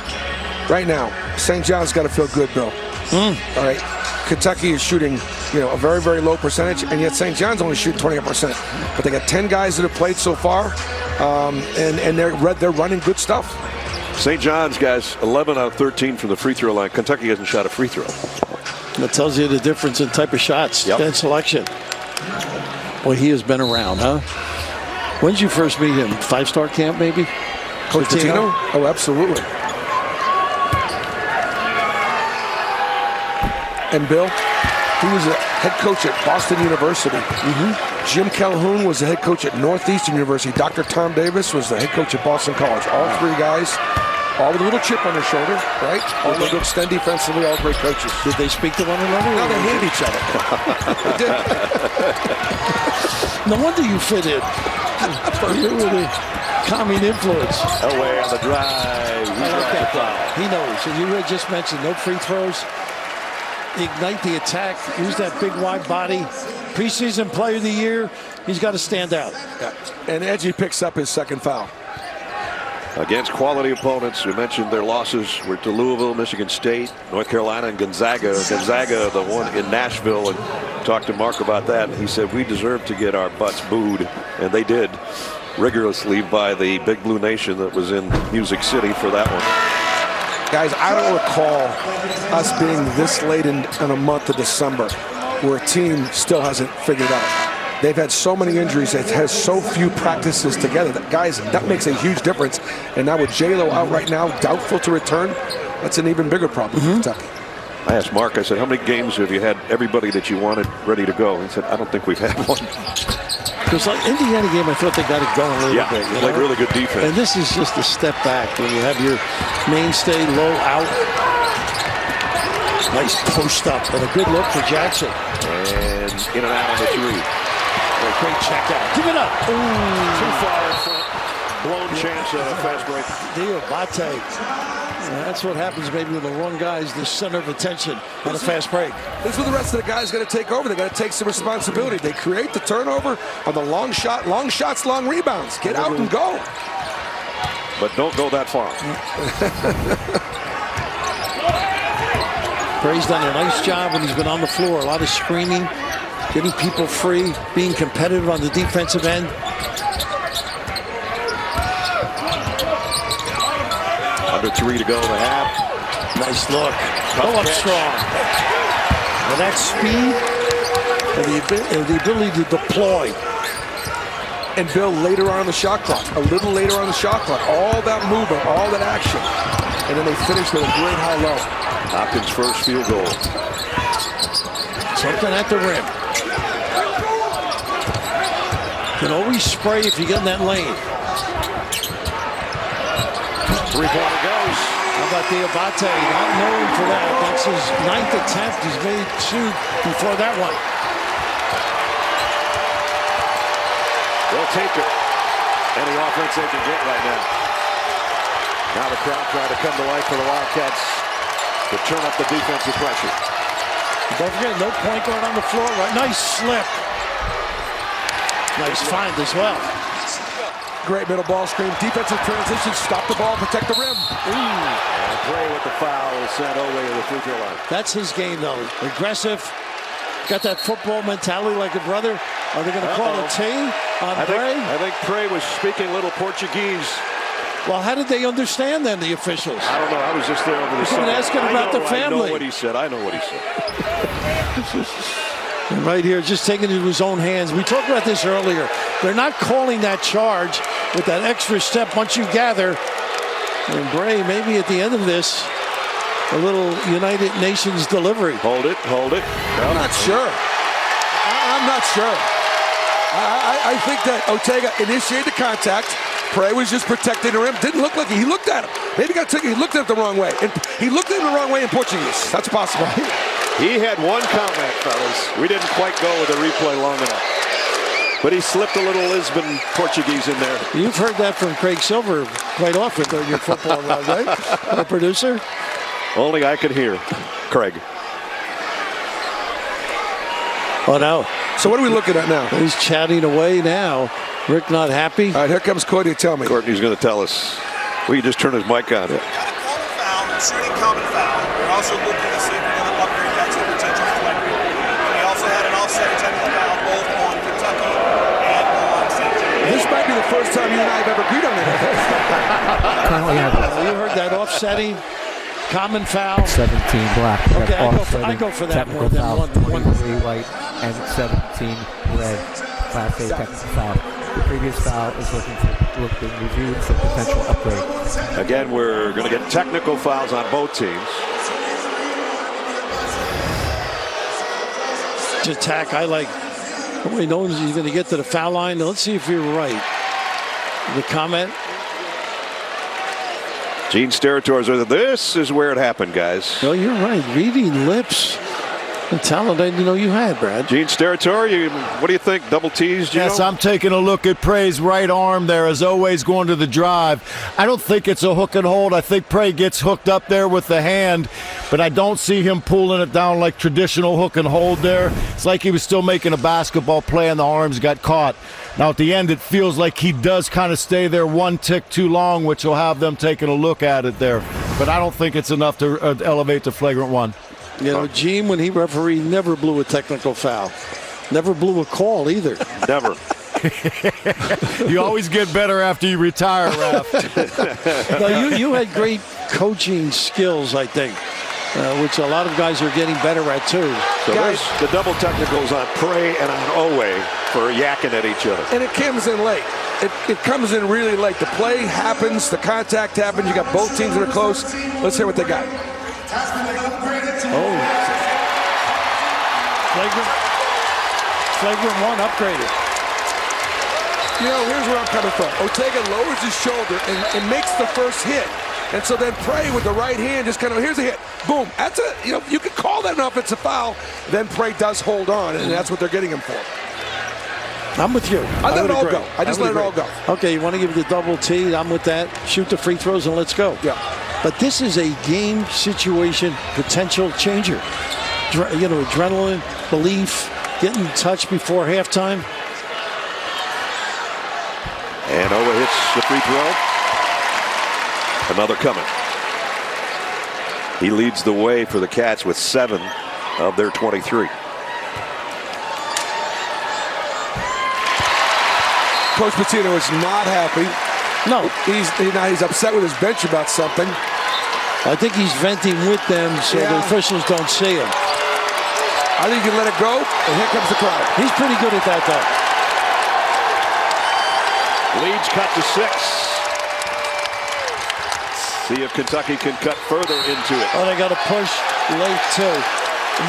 Right now, St. John's got to feel good, Bill. All right. Kentucky is shooting, a very, very low percentage, and yet St. John's only shooting 28%. But they got 10 guys that have played so far, and they're running good stuff. St. John's, guys, 11 out of 13 from the free throw line. Kentucky hasn't shot a free throw. That tells you the difference in type of shots and selection. Well, he has been around, huh? When did you first meet him? 5-star camp, maybe? Coach Pitino? Oh, absolutely. And Bill, he was a head coach at Boston University. Jim Calhoun was the head coach at Northeastern University. Dr. Tom Davis was the head coach at Boston College. All 3 guys, all with a little chip on their shoulder, right? All to extend defensively, all great coaches. Did they speak to one another? No, they hated each other. They did. No wonder you fit in. You were the calming influence. Away on the drive. He knows. And you had just mentioned no free throws. Ignite the attack. Use that big wide body. Preseason player of the year. He's got to stand out. Yeah. And Edgy picks up his 2nd foul. Against quality opponents, we mentioned their losses were to Louisville, Michigan State, North Carolina, and Gonzaga. Gonzaga, the one in Nashville, and talked to Mark about that. And he said, we deserve to get our butts booed, and they did rigorously by the Big Blue Nation that was in Music City for that one. Guys, I don't recall us being this late in a month of December where a team still hasn't figured out. They've had so many injuries. It has so few practices together. Guys, that makes a huge difference. And now with J-Lo out right now, doubtful to return, that's an even bigger problem for Kentucky. I asked Mark, I said, how many games have you had everybody that you wanted ready to go? He said, I don't think we've had one. Because like Indiana game, I thought they got it going a little bit. Yeah, like really good defense. And this is just a step back when you have your mainstay low out. Nice post up and a good look for Jackson. And in and out on the 3. Great check out. Give it up. Too far in front. Blown chance at a fast break. Diabate. That's what happens maybe with the wrong guys, the center of attention on a fast break. This is what the rest of the guys got to take over. They got to take some responsibility. They create the turnover on the long shot, long shots, long rebounds. Get out and go. But don't go that far. Bray's done a nice job when he's been on the floor. A lot of screening, getting people free, being competitive on the defensive end. Under 3 to go in the half. Nice look. Go up strong. And that speed and the ability to deploy. And Bill, later on the shot clock, a little later on the shot clock, all that movement, all that action. And then they finish with a great high-low. Hopkins' first field goal. Something at the rim. can always spray if you get in that lane. Three-pointer goes. How about Diabate? Not known for that. That's his 9th attempt. He's made 2 before that one. They'll take it. Any offense they can get right now. Now the crowd trying to come to life for the Wildcats to turn up the defensive pressure. Don't forget, no point guard on the floor. Right? Nice slip. Nice find as well. Great middle ball screen. Defensive transition. Stop the ball. Protect the rim. And Bray with the foul is sent away to the free throw line. That's his game, though. Aggressive. Got that football mentality like a brother. Are they going to call a T on Bray? I think Bray was speaking a little Portuguese. Well, how did they understand then, the officials? I don't know. I was just there over the summer. Asking about the family. I know what he said. I know what he said. And right here, just taking it into his own hands. We talked about this earlier. They're not calling that charge with that extra step once you gather. And Bray, maybe at the end of this, a little United Nations delivery. Hold it, hold it. I'm not sure. I'm not sure. I think that Ortega initiated the contact. Bray was just protecting the rim. Didn't look like he looked at him. Maybe got taken. He looked at it the wrong way. And he looked at it the wrong way in Portuguese. That's possible. He had one comment, fellas. We didn't quite go with the replay long enough. But he slipped a little Lisbon Portuguese in there. You've heard that from Craig Silver quite often during your football run, right? Our producer? Only I could hear Craig. Oh, no. So what are we looking at now? He's chatting away now. Rick not happy. All right, here comes Courtney. Tell me. Courtney's going to tell us. We can just turn his mic on. Got a common foul, shooting common foul. We're also looking to see if we're going to upgrade that to a potential flag. And we also had an offset technical foul both on Kentucky and on St. James. This might be the first time you and I have ever agreed on anything. You heard that offsetting common foul. 17 black. Okay, I go for that more than one. 23 white and 17 red. Class A technical foul. The previous foul is being reviewed for potential upgrade. Again, we're going to get technical fouls on both teams. Attack, I like. Nobody knows he's going to get to the foul line. Let's see if you're right. The comment. Gene Steratore says, this is where it happened, guys. No, you're right. Reading lips. The talent I didn't know you had, Brad. Gene Steratore, what do you think? Double T's, Gino? Yes, I'm taking a look at Prey's right arm there, as always, going to the drive. I don't think it's a hook and hold. I think Prey gets hooked up there with the hand, but I don't see him pulling it down like traditional hook and hold there. It's like he was still making a basketball play and the arms got caught. Now, at the end, it feels like he does kind of stay there one tick too long, which will have them taking a look at it there. But I don't think it's enough to elevate to flagrant one. You know, Gene, when he refereed, never blew a technical foul. Never blew a call either. Never. You always get better after you retire, Raf. No, you had great coaching skills, I think, which a lot of guys are getting better at, too. So guys, there's the double technicals on Prey and on Owe for yakking at each other. And it comes in late. It comes in really late. The play happens. The contact happens. You got both teams that are close. Let's hear what they got. Oh. Flagrant one upgraded. You know, here's where I'm coming from. Ortega lowers his shoulder and makes the first hit. And so then Prey with the right hand just kind of, here's a hit. Boom. That's a, you know, you could call that an offensive foul. Then Prey does hold on, and that's what they're getting him for. I'm with you. I let it all go. I just let it all go. Okay, you want to give the double T? I'm with that. Shoot the free throws and let's go. Yeah. But this is a game situation potential changer. You know, adrenaline, belief, getting touched before halftime. And Owe hits the free throw. Another coming. He leads the way for the Cats with 7 of their 23. Coach Pitino is not happy. No. He's upset with his bench about something. I think he's venting with them so the officials don't see him. I think you let it go, and here comes the crowd. He's pretty good at that, though. Leeds cut to 6. See if Kentucky can cut further into it. Oh, they got a push late, too.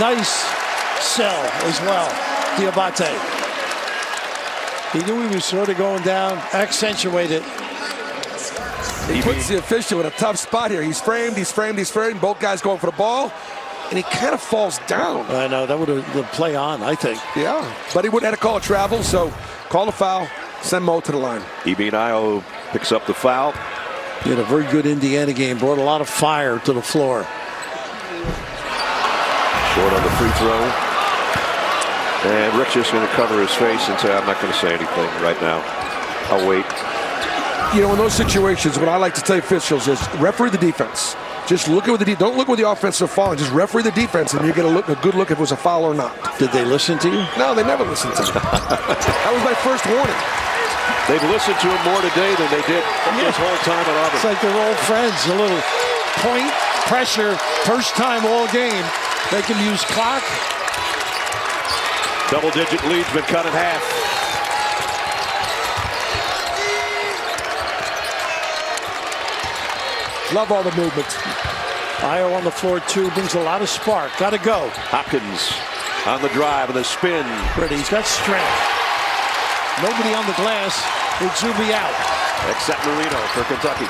Nice sell as well. Diabate. He knew he was sort of going down, accentuated. He puts the official in a tough spot here. He's framed. Both guys going for the ball, and he kind of falls down. I know, that would have the play on, I think. Yeah, but he wouldn't have to call a travel, so call a foul, send Mo to the line. Ibinayo picks up the foul. He had a very good Indiana game, brought a lot of fire to the floor. Short on the free throw. And Rick's just going to cover his face and say, I'm not going to say anything right now. I'll wait. You know, in those situations, what I like to tell officials is referee the defense. Just look at the don't look where the offensive falling. Just referee the defense, and you get a good look if it was a foul or not. Did they listen to you? No, they never listened to me. That was my first warning. They've listened to him more today than they did this whole time at Auburn. It's like they're old friends. A little point, pressure, first time all game. They can use clock. Double-digit lead's been cut in half. Love all the movement. Io on the floor, too, brings a lot of spark. Got to go. Hopkins on the drive and the spin. Pretty. He's got strength. Nobody on the glass with Zuby out. Except Marino for Kentucky.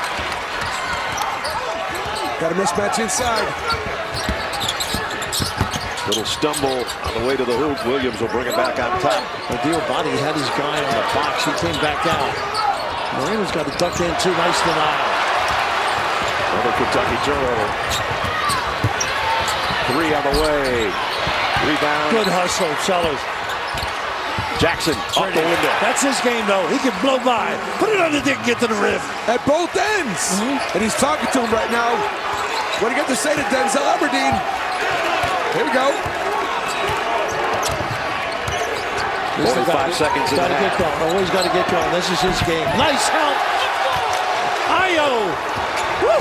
Got a mismatch inside. Little stumble on the way to the hoop. Williams will bring it back on top. Adil Body had his guy on the box. He came back out. Marino's got to duck in too. Nice denial. Another Kentucky turnover. Three on the way. Rebound. Good hustle, fellas. Jackson off the window. That's his game, though. He can blow by. Put it on the dick and get to the rim. At both ends. And he's talking to him right now. What do you got to say to Denzel Aberdeen? Here we go. 45 seconds in the Gotta get going. Always got to get going. This is his game. Nice help. Io. Woo.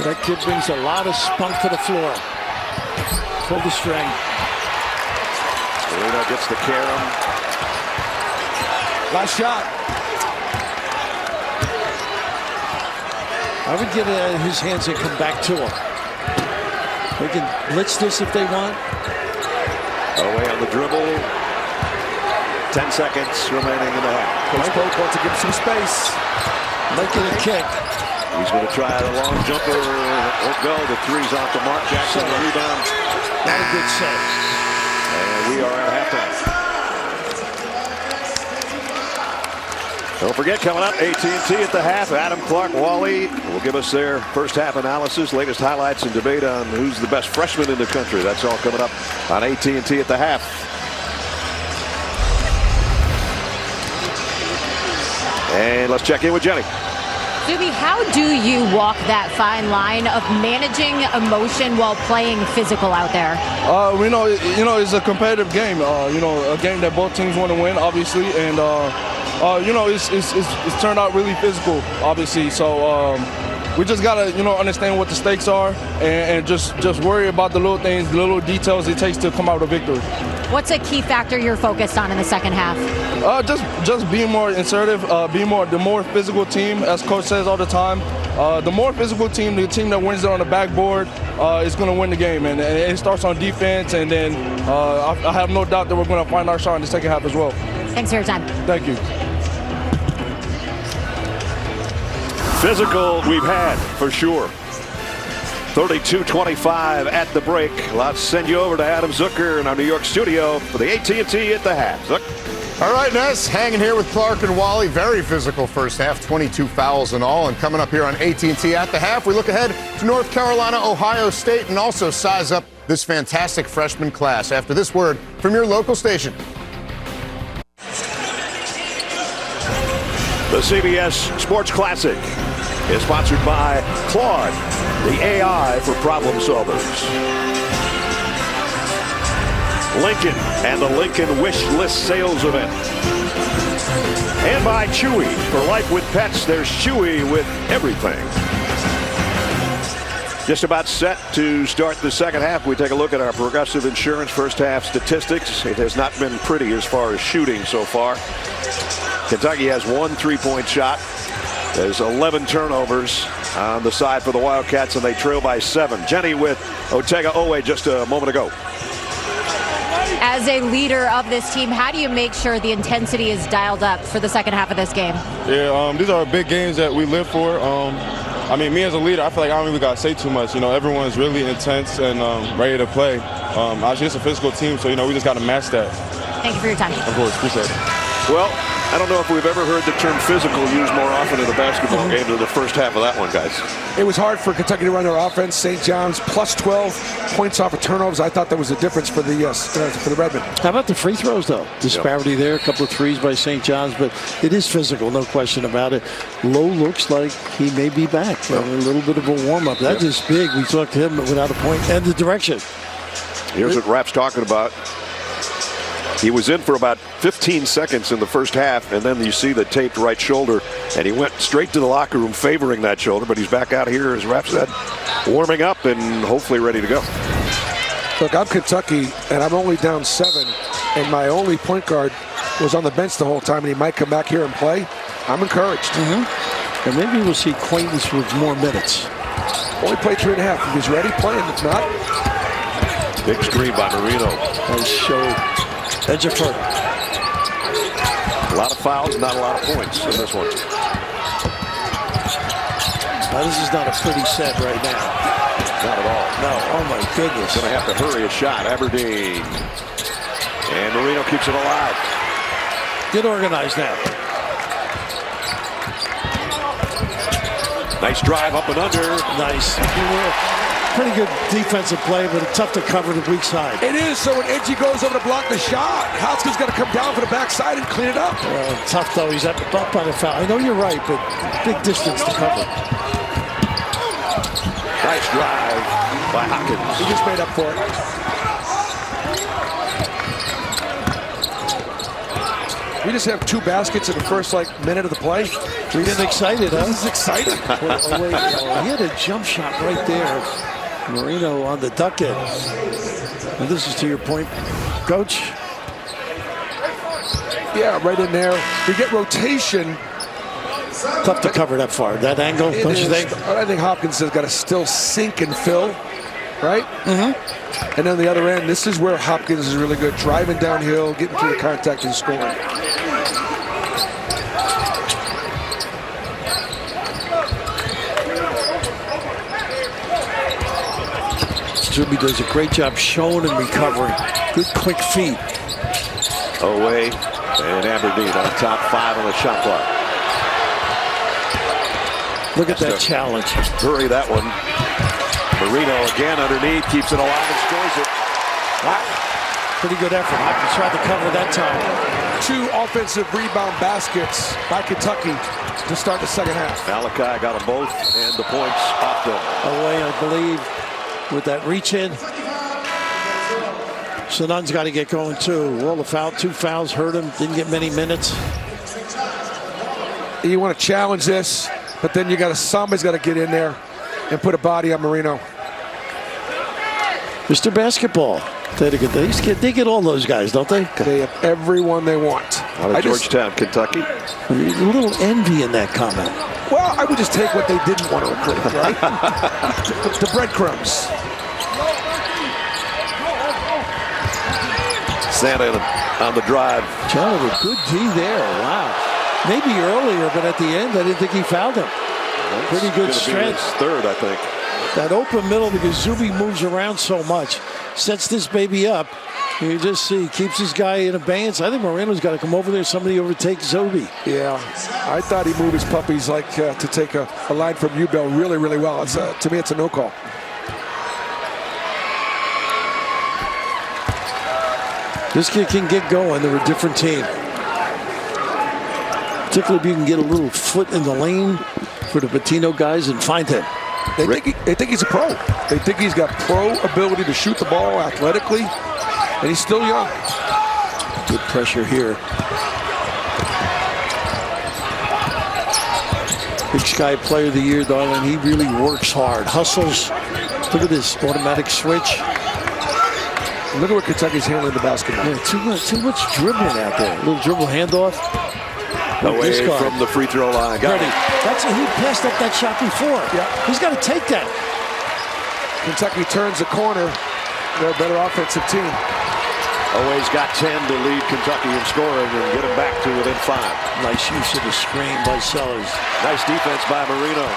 That kid brings a lot of spunk to the floor. Pull the string. Marino gets the carom. Last shot. I would get his hands and come back to him. They can blitz this if they want. Away on the dribble. 10 seconds remaining in the half. Coach Pope wants to give him some space. Making a kick. He's going to try the long jumper. Won't go. The three's off the mark. Jackson the rebound. Not a good set. And we are at halftime. Don't forget, coming up, AT&T at the half. Adam Clark, Wally will give us their first half analysis, latest highlights, and debate on who's the best freshman in the country. That's all coming up on AT&T at the half. And let's check in with Jenny. Zuby, how do you walk that fine line of managing emotion while playing physical out there? We know, it's a competitive game. A game that both teams want to win, obviously, and it's turned out really physical, obviously. So we just gotta, understand what the stakes are and just worry about the little things, the little details it takes to come out with a victory. What's a key factor you're focused on in the second half? Just being more assertive, the more physical team, as coach says all the time. The more physical team, the team that wins it on the backboard, is going to win the game, and it starts on defense. And then I have no doubt that we're going to find our shot in the second half as well. Thanks for your time. Thank you. Physical we've had for sure. 32-25 at the break. Let's send you over to Adam Zucker in our New York studio for the AT&T at the half. Zuck. All right, Ness, hanging here with Clark and Wally. Very physical first half, 22 fouls in all. And coming up here on AT&T at the half, we look ahead to North Carolina, Ohio State, and also size up this fantastic freshman class. After this word from your local station. The CBS Sports Classic is sponsored by Claude, the AI for problem solvers. Lincoln and the Lincoln Wish List sales event. And by Chewy. For life with pets, there's Chewy with everything. Just about set to start the second half. We take a look at our Progressive Insurance first half statistics. It has not been pretty as far as shooting so far. Kentucky has one three-point shot. There's 11 turnovers on the side for the Wildcats, and they trail by 7. Jenny with Otega Owe just a moment ago. As a leader of this team, how do you make sure the intensity is dialed up for the second half of this game? Yeah, these are big games that we live for. I mean, me as a leader, I feel like I don't even got to say too much. You know, everyone's really intense and ready to play. Obviously, it's a physical team, so, you know, we just got to match that. Thank you for your time. Of course, appreciate it. Well, I don't know if we've ever heard the term physical used more often in a basketball game than the first half of that one, guys. It was hard for Kentucky to run their offense. St. John's plus 12 points off of turnovers. I thought that was a difference for the Redmen. How about the free throws, though? Disparity there, a couple of threes by St. John's, but it is physical, no question about it. Lowe looks like he may be back. A little bit of a warm-up. That is big. We talked to him without a point and the direction. Here's what Rapp's talking about. He was in for about 15 seconds in the first half, and then you see the taped right shoulder, and he went straight to the locker room favoring that shoulder, but he's back out here, as Rapp said, warming up and hopefully ready to go. Look, I'm Kentucky, and I'm only down 7, and my only point guard was on the bench the whole time, and he might come back here and play. I'm encouraged. And maybe we'll see Quaintance with more minutes. Only played 3.5. If he's ready, playing. If not, big screen by Marino. Nice show. Ejiofor. A lot of fouls, not a lot of points in this one. Now, this is not a pretty set right now. Not at all. No, oh my goodness. Going to have to hurry a shot. Aberdeen. And Marino keeps it alive. Get organized now. Nice drive up and under. Nice. Pretty good defensive play, but tough to cover the weak side. it is. So when Edgy goes over to block the shot, Haskell's got to come down for the backside and clean it up. Tough, though. He's up on the foul. I know you're right, but big distance to cover. Nice drive by Hopkins. He just made up for it. We just have 2 baskets in the first minute of the play. We're getting excited, huh? This is exciting. He had a jump shot right there. Marino on the duck end. And this is to your point, Coach. Yeah, right in there. We get rotation. Tough to cover that far. That angle, don't you think? I think Hopkins has got to still sink and fill, right? And on the other end, this is where Hopkins is really good. Driving downhill, getting through the contact and scoring. Zuby does a great job showing and recovering. Good quick feet. Away and Aberdeen on top 5 on the shot clock. Look at that challenge. Hurry that one. Marino again underneath, keeps it alive and scores it. Wow. Pretty good effort. Hopkins tried to cover that time. 2 offensive rebound baskets by Kentucky to start the second half. Malachi got them both, and the points off them. Away, I believe, with that reach in. So Nunn's got to get going too. Well, the foul, 2 fouls hurt him. Didn't get many minutes. You want to challenge this, but then somebody's got to get in there and put a body on Marino. Mr. Basketball. They get all those guys, don't they? They have everyone they want. Out of Georgetown, Kentucky. A little envy in that comment. Well, I would just take what they didn't want to recruit, right? the breadcrumbs. Santa on the drive. John, a good D there. Wow. Maybe earlier, but at the end, I didn't think he fouled him. Pretty good strength. Third, I think. That open middle, because Zuby moves around so much, sets this baby up. You just see, keeps his guy in abeyance. I think Marino's got to come over there. Somebody overtake Zuby. Yeah, I thought he moved his puppies to take a line from Ubel really, really well. To me, it's a no call. This kid can get going. They're a different team. Particularly if you can get a little foot in the lane for the Pitino guys and find him. They think he's a pro. They think he's got pro ability to shoot the ball athletically, and he's still young. Good pressure here. Big Sky Player of the Year, darling. He really works hard, hustles. Look at this automatic switch. Look at what Kentucky's handling the basketball. Yeah, too much dribbling out there. A little dribble handoff. Away from the free throw line. Got it. He passed up that shot before. Yeah. He's got to take that. Kentucky turns the corner. They're a better offensive team. Oway's got 10 to lead Kentucky in scoring and get him back to within 5. Nice use of the screen by Sellers. Nice defense by Marino.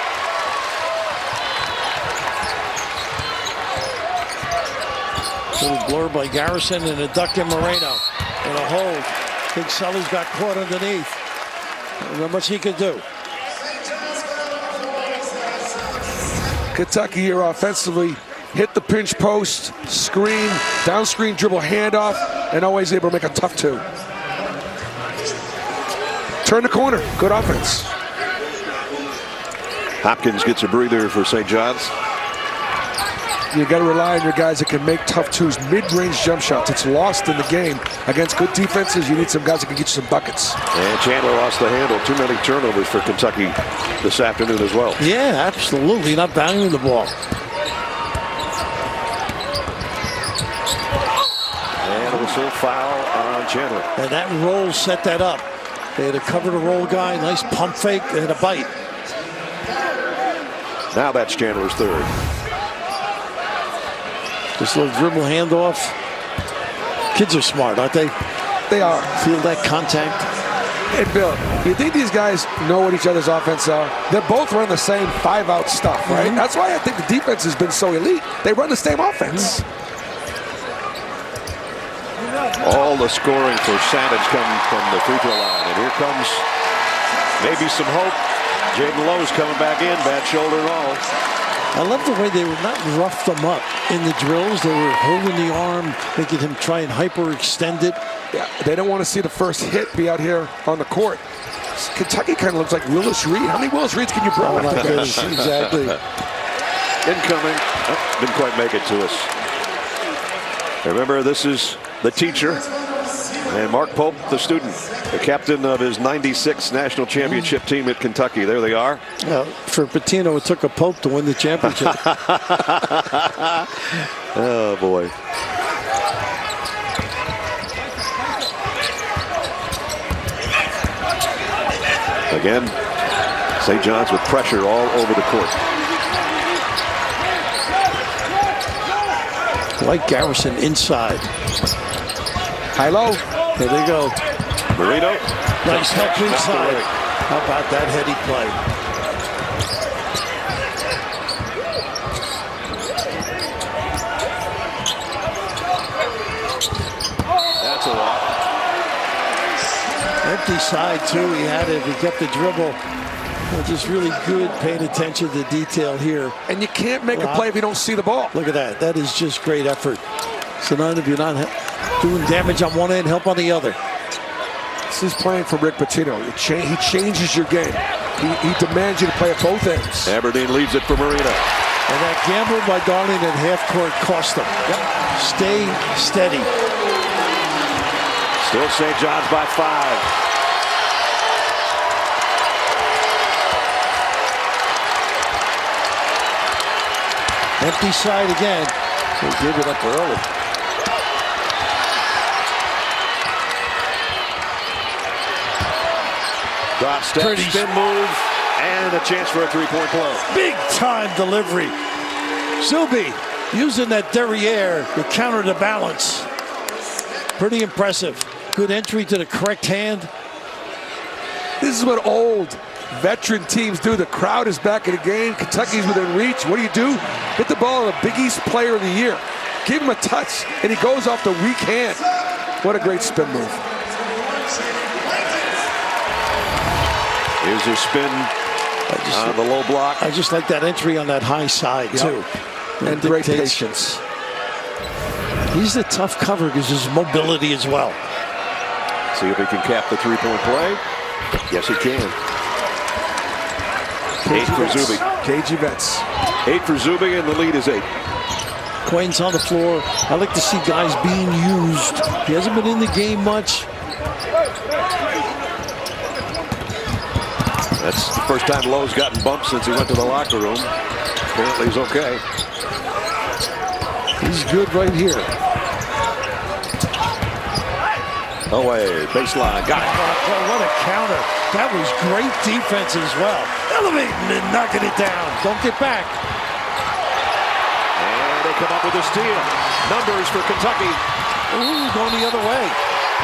Little blur by Garrison and a duck in Moreno. And a hold. I think Sellers got caught underneath. Not much he could do. Kentucky here offensively. Hit the pinch post, screen, down screen dribble, handoff, and always able to make a tough 2. Turn the corner. Good offense. Hopkins gets a breather for St. John's. You got to rely on your guys that can make tough 2s, mid-range jump shots. It's lost in the game. Against good defenses, you need some guys that can get you some buckets. And Chandler lost the handle. Too many turnovers for Kentucky this afternoon as well. Yeah, absolutely. Not valuing the ball. And a whistle foul on Chandler. And that roll set that up. They had to cover the roll guy. Nice pump fake and a bite. Now that's Chandler's 3rd. This little dribble handoff. Kids are smart, aren't they? They are. Feel that contact. And Bill, you think these guys know what each other's offense are? They're both running the same 5-out stuff, right? Mm-hmm. That's why I think the defense has been so elite. They run the same offense. All the scoring for Savage comes from the free throw line. And here comes maybe some hope. Jaden Lowe's coming back in, bad shoulder and all. I love the way they were not roughed them up in the drills. They were holding the arm, making him try and hyperextend it. Yeah, they don't want to see the first hit be out here on the court. Kentucky kind of looks like Willis Reed. How many Willis Reeds can you bring? Oh, my goodness, exactly. Incoming. Oh, didn't quite make it to us. Remember, this is the teacher and Mark Pope, the student, the captain of his '96 national championship team at Kentucky. There they are. Well, for Pitino, it took a Pope to win the championship. Oh, boy. Again, St. John's with pressure all over the court. Like Garrison inside. High-low. There they go. Marino. Nice help inside. How about that heady play? That's a walk. Empty side, too. He had it. He kept the dribble. Just really good paying attention to the detail here. And you can't make a play if you don't see the ball. Look at that. That is just great effort. So none of you not doing damage on one end, help on the other. This is playing for Rick Pitino. He changes your game. He demands you to play at both ends. Aberdeen leaves it for Marino. And that gamble by Darling at half court cost them. Yep. Stay steady. Still St. John's by 5. Empty side again. They give it up early. Drop step, spin move, and a chance for a three-point play. Big time delivery. Zuby using that derriere to counter the balance. Pretty impressive. Good entry to the correct hand. This is what old veteran teams do. The crowd is back in the game. Kentucky's within reach. What do? Hit the ball to the Big East Player of the Year. Give him a touch, and he goes off the weak hand. What a great spin move. Here's his spin on the low block. I just like that entry on that high side, too. And great patience. He's a tough cover because his mobility as well. See if he can cap the three-point play. Yes, he can. 8 for Zuby. KG Vets. 8 for Zuby, and the lead is 8. Quain's on the floor. I like to see guys being used. He hasn't been in the game much. That's the first time Lowe's gotten bumped since he went to the locker room. Apparently he's okay. He's good right here. Away, baseline, got it. Oh, what a counter. That was great defense as well. Elevating and knocking it down. Don't get back. And they come up with a steal. Numbers for Kentucky. Ooh, going the other way.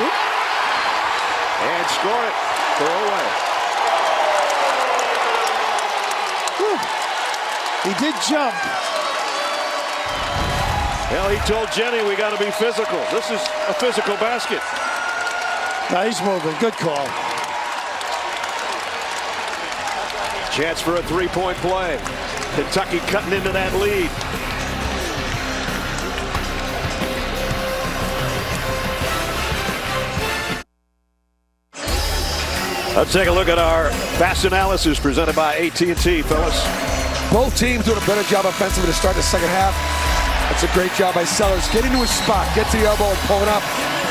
Ooh. And score it for Oway. He did jump. Well, he told Jenny we got to be physical. This is a physical basket. Now he's moving. Good call. Chance for a three-point play. Kentucky cutting into that lead. Let's take a look at our fast analysis presented by AT&T, fellas. Both teams doing a better job offensively to start the second half. That's a great job by Sellers. Get into his spot, get to the elbow and pull it up.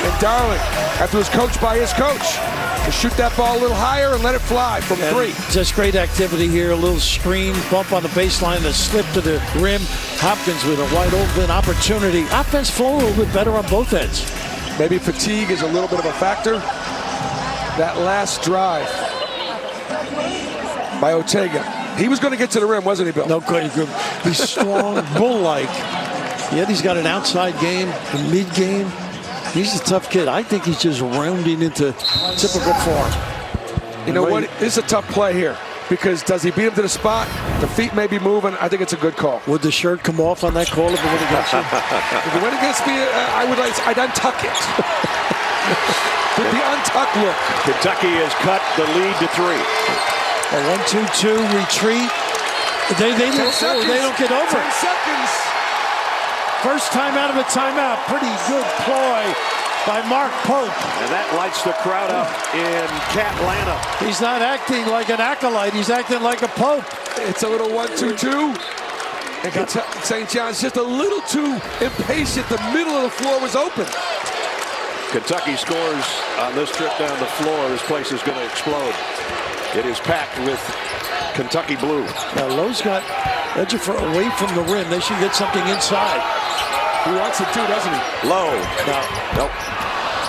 And Darling, after was coached by his coach, to shoot that ball a little higher and let it fly from three. Just great activity here. A little screen, bump on the baseline, a slip to the rim. Hopkins with a wide open opportunity. Offense flowing a little bit better on both ends. Maybe fatigue is a little bit of a factor. That last drive by Ortega. He was going to get to the rim, wasn't he, Bill? No good. He's strong, bull-like. Yet he's got an outside game, a mid-game. He's a tough kid. I think he's just rounding into typical form. You know what? This is a tough play here. Because does he beat him to the spot? The feet may be moving. I think it's a good call. Would the shirt come off on that call if it went against you? If it went against me, I'd untuck it. With the untuck look. Kentucky has cut the lead to 3. A 1-2-2 retreat. They don't get over. 10 seconds. First time out of a timeout. Pretty good ploy by Mark Pope. And that lights the crowd up in Catlanta. He's not acting like an acolyte. He's acting like a Pope. It's a little 1-2-2. And St. John's just a little too impatient. The middle of the floor was open. Kentucky scores on this trip down the floor. This place is going to explode. It is packed with Kentucky blue. Now Lowe's got Ejiofor away from the rim. They should get something inside. He wants it too, doesn't he? Low. No. Nope.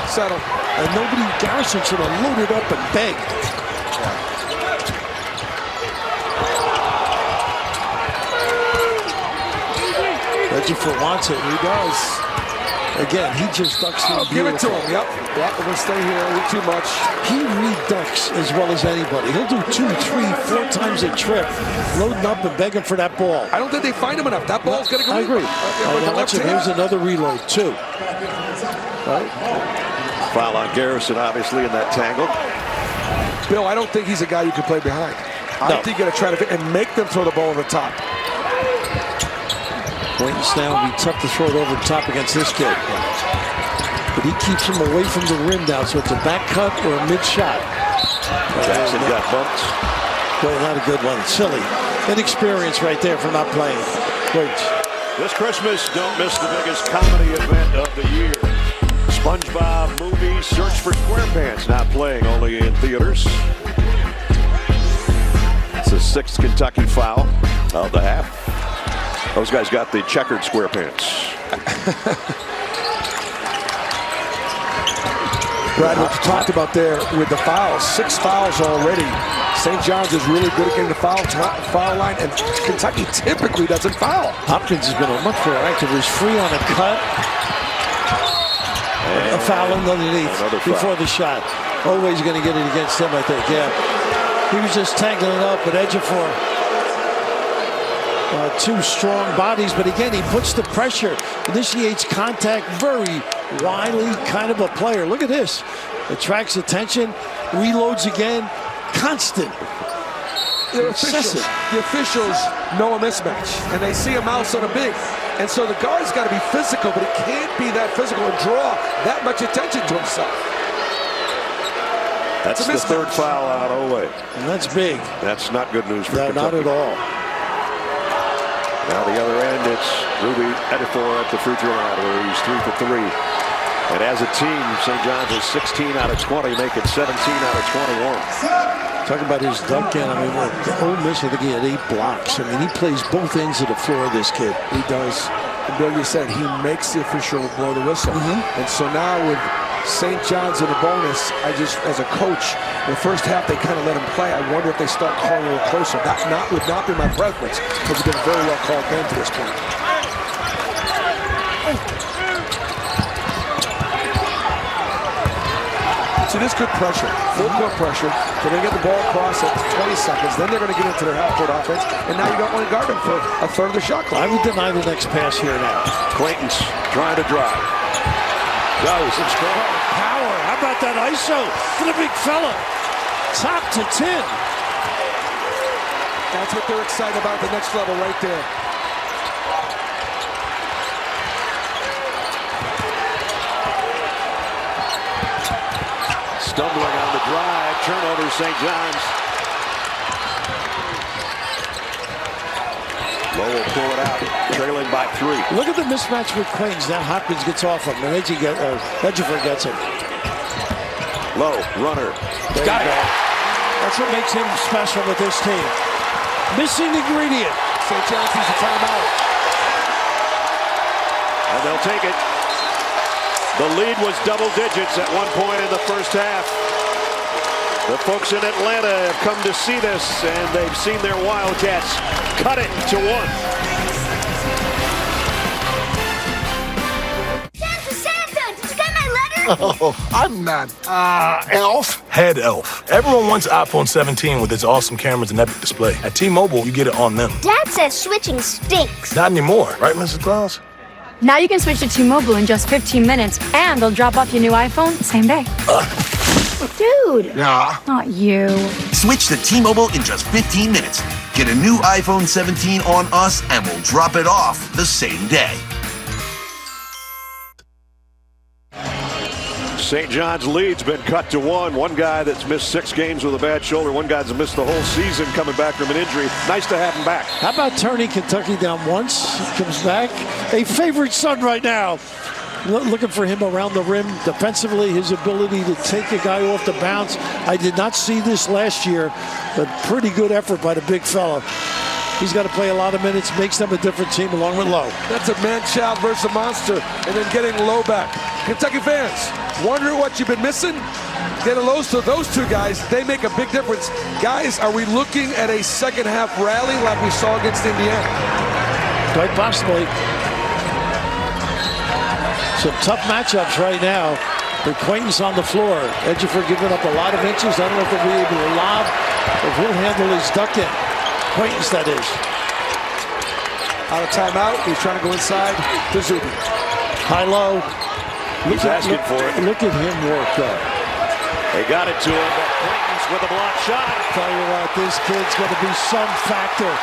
Settle. And nobody, Garrison should have loaded up and begged. Ejiofor wants it. He does. Again, he just ducks through. Give it to him. Yep. We're going to stay here a little too much. He reducks as well as anybody. He'll do 2, 3, 4 times a trip, loading up and begging for that ball. I don't think they find him enough. That ball's going to go. I agree. Here's another reload, too. Right? Foul on Garrison, obviously, in that tangle. Bill, I don't think he's a guy you can play behind. I think you got to try to and make them throw the ball over the top. Wayne's now would be tough to throw it over the top against this kid. But he keeps him away from the rim now, so it's a back cut or a mid shot. Jackson got bumped. Boy, not a good one. Silly. Inexperience right there for not playing. Wait. This Christmas, don't miss the biggest comedy event of the year. SpongeBob movie Search for SquarePants, now playing only in theaters. It's the 6th Kentucky foul of the half. Those guys got the checkered SquarePants. Brad, what you talked about there with the fouls, 6 fouls already. St. John's is really good at getting the foul line, and Kentucky typically doesn't foul. Hopkins has been much more active. He's free on a cut. And a foul underneath before the shot. Always going to get it against him, I think. Yeah. He was just tangling up, but Ejiofor. 2 strong bodies, but again, he puts the pressure, initiates contact, very wily kind of a player. Look at this. Attracts attention, reloads again, constant. The officials know a mismatch, and they see a mouse on a big. And so the guard's got to be physical, but he can't be that physical and draw that much attention to himself. That's the 3rd foul on Oway. And that's big. That's not good news for Kentucky. Not at all. Now the other end, it's Ruby Ejiofor at the free throw line where he's 3 for 3. And as a team, St. John's is 16 out of 20, make it 17 out of 21. Talking about his dunk in, I mean, Ole Miss, I think he had 8 blocks. I mean, he plays both ends of the floor, this kid. He does. And Bill, you said he makes the official blow the whistle. And so now with St. John's in a bonus, as a coach, in the first half, they kind of let him play. I wonder if they start calling a little closer. That would not be my preference, because it's been a very well called game to this point. See, this good pressure, full court pressure. They're going to get the ball across at 20 seconds. Then they're going to get into their half-court offense. And now you don't want to guard them for a third of the shot clock. I would deny the next pass here now. Quaintance trying to drive. Goes and scores. Power. How about that ISO for the big fella? Top to 10. That's what they're excited about, the next level right there. Stumbling on the drive. Turnover, St. John's. Lowe will pull it out, trailing by 3. Look at the mismatch with Quaintance. Now Hopkins gets off him, and Ejiofor gets him. Lowe, runner. Got it. That's what makes him special with this team. Missing ingredient. St. John's needs a timeout. And they'll take it. The lead was double digits at one point in the first half. The folks in Atlanta have come to see this, and they've seen their Wildcats cut it to 1. Santa, did you get my letter? Oh, I'm not. Elf? Head elf. Everyone wants iPhone 17 with its awesome cameras and epic display. At T-Mobile, you get it on them. Dad says switching stinks. Not anymore, right, Mrs. Claus? Now you can switch to T-Mobile in just 15 minutes, and they'll drop off your new iPhone the same day. Dude. Yeah. Not you. Switch to T-Mobile in just 15 minutes. Get a new iPhone 17 on us, and we'll drop it off the same day. St. John's lead's been cut to 1. One guy that's missed 6 games with a bad shoulder. One guy's missed the whole season coming back from an injury. Nice to have him back. How about turning Kentucky down once? He comes back. A favorite son right now. Looking for him around the rim. Defensively, his ability to take a guy off the bounce. I did not see this last year, but pretty good effort by the big fella. He's got to play a lot of minutes, makes them a different team along with Lowe. That's a man-child versus a monster, and then getting Lowe back. Kentucky fans, wonder what you've been missing? Getting Lowe's to those two guys, they make a big difference. Guys, are we looking at a second-half rally like we saw against Indiana? Quite possibly. Some tough matchups right now. The Quaintance on the floor. Ejiofor giving up a lot of inches. I don't know if he'll be able to lob, if he'll handle his duck in. Quaintance, that is. Out of timeout. He's trying to go inside to Zuby. High-low. He's asking for it. Look at him work up. They got it to him. Quaintance with a block shot. Tell you what, this kid's going to be some factor.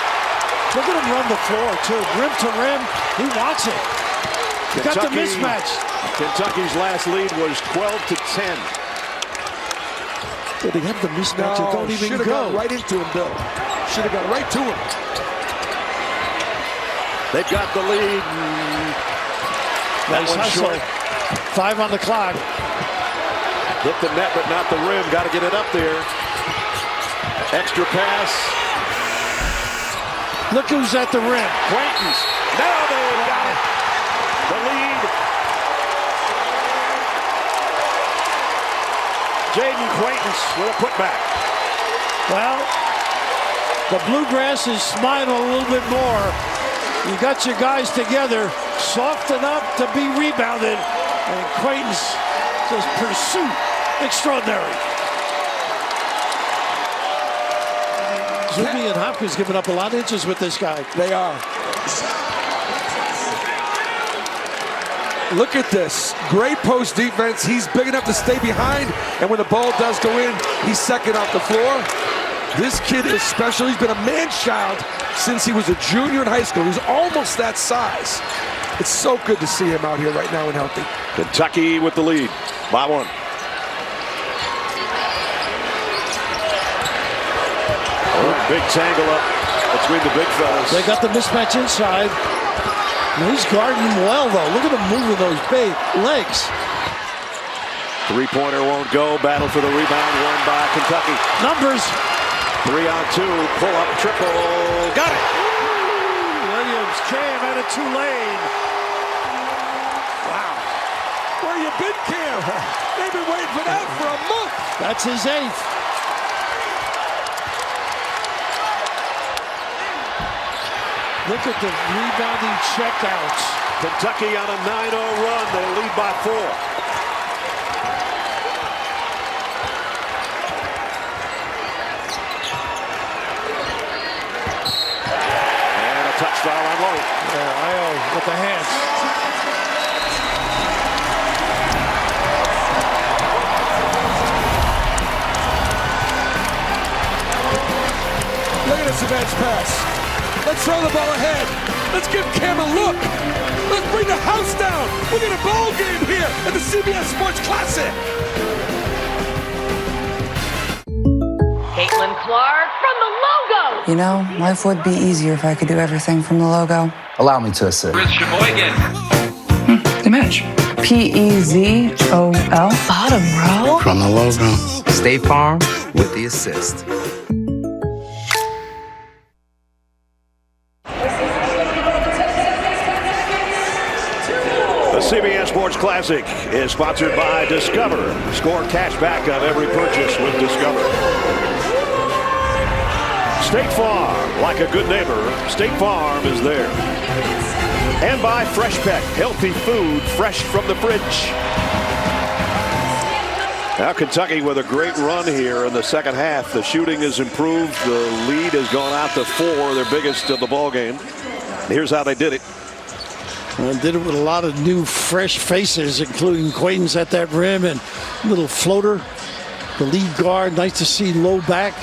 Look at him run the floor, too. Rim to rim. He wants it. He got the mismatch. Kentucky's last lead was 12 to 10. But they have the mismatch. No, It don't even should have go. gone right into him, Bill. Should have gone right to him. They've got the lead. That Nice one hustle. short. 5 on the clock. Hit the net, but not the rim. Got to get it up there. Extra pass. Look who's at the rim. Quaintance. Now they've got it. The lead. Jaden Quaintance with a putback. Well, the Bluegrass is smiling a little bit more. You got your guys together, soft enough to be rebounded, and Quaintance just pursuit extraordinary. Zuby and Hopkins giving up a lot of inches with this guy. They are. Look at this. Great post defense. He's big enough to stay behind, and when the ball does go in, he's second off the floor. This kid is special. He's been a man-child since he was a junior in high school. He's almost that size. It's so good to see him out here right now and healthy. Kentucky with the lead by 1. Big tangle up between the big fellas. They got the mismatch inside. He's guarding him well, though. Look at him moving those big legs. Three-pointer won't go. Battle for the rebound won by Kentucky. Numbers. 3 on 2. Pull up triple. Got it. Williams, Cam out of Tulane. Wow. Where you been, Cam? They've been waiting for that for a month. That's his 8th. Look at the rebounding checkouts. Kentucky on a 9-0 run. They lead by 4. foul on Lowe. Io with the hands. Look at this advance pass. Let's throw the ball ahead. Let's give Cam a look. Let's bring the house down. We're in a ball game here at the CBS Sports Classic. Caitlin Clark from the logo. You know, life would be easier if I could do everything from the logo. Allow me to assist. Chris Sheboygan. Good match. P-E-Z-O-L. Bottom row. From the logo. State Farm with the assist. The CBS Sports Classic is sponsored by Discover. Score cash back on every purchase with Discover. State Farm, like a good neighbor, State Farm is there. And by Freshpet, healthy food fresh from the fridge. Now Kentucky with a great run here in the second half. The shooting has improved. The lead has gone out to 4, their biggest of the ball game. And here's how they did it. And did it with a lot of new, fresh faces, including Quaidens at that rim and little floater. The lead guard, nice to see low back.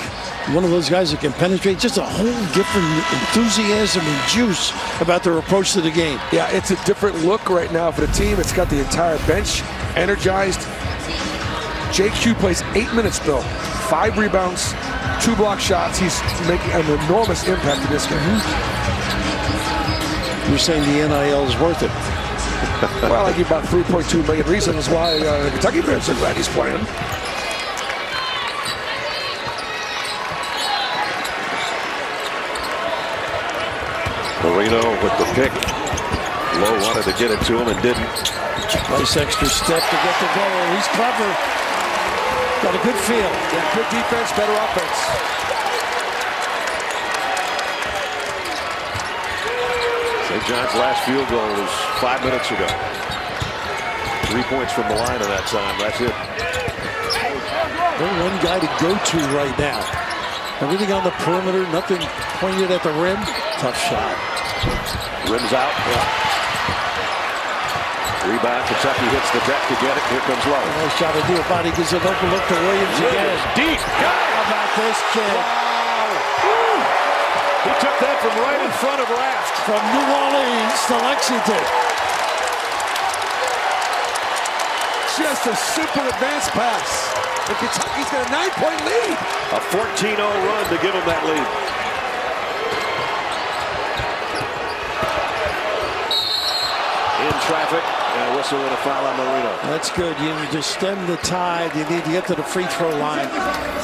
One of those guys that can penetrate. Just a whole different enthusiasm and juice about their approach to the game. Yeah, it's a different look right now for the team. It's got the entire bench energized. JQ plays 8 minutes, Bill. 5 rebounds, 2 block shots. He's making an enormous impact in this game. You're saying the NIL is worth it? Well, I give about 3.2 million reasons why the Kentucky Bears are glad he's playing. Marino with the pick. Lowe wanted to get it to him and didn't. Nice extra step to get the goal. He's clever. Got a good feel. Yeah, good defense, better offense. St. John's last field goal was 5 minutes ago. 3 points from the line at that time. That's it. Only one guy to go to right now. Everything on the perimeter, nothing pointed at the rim. Tough shot. Rims out. Yeah. Rebound. Kentucky hits the deck to get it. Here comes Lowe. Nice shot to do a body. Gives an open look to Williams again. Deep. How about this kid? Wow. He took that from right in front of Raft. From New Orleans to Lexington. Just a simple advance pass. And Kentucky's got a 9-point lead. A 14-0 run to give them that lead. In traffic, and a whistle and a foul on Marino. That's good. You need to stem the tide. You need to get to the free throw line.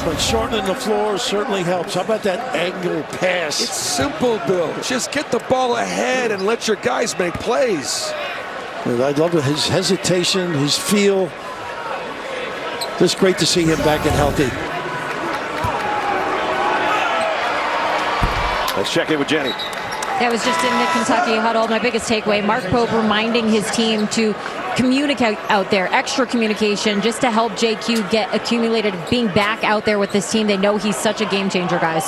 But shortening the floor certainly helps. How about that angle pass? It's simple, Bill. Just get the ball ahead and let your guys make plays. I love his hesitation, his feel. Just great to see him back and healthy. Let's check in with Jenny. That was just in the Kentucky huddle. My biggest takeaway, Mark Pope reminding his team to communicate out there, extra communication, just to help JQ get accumulated, being back out there with this team. They know he's such a game changer, guys.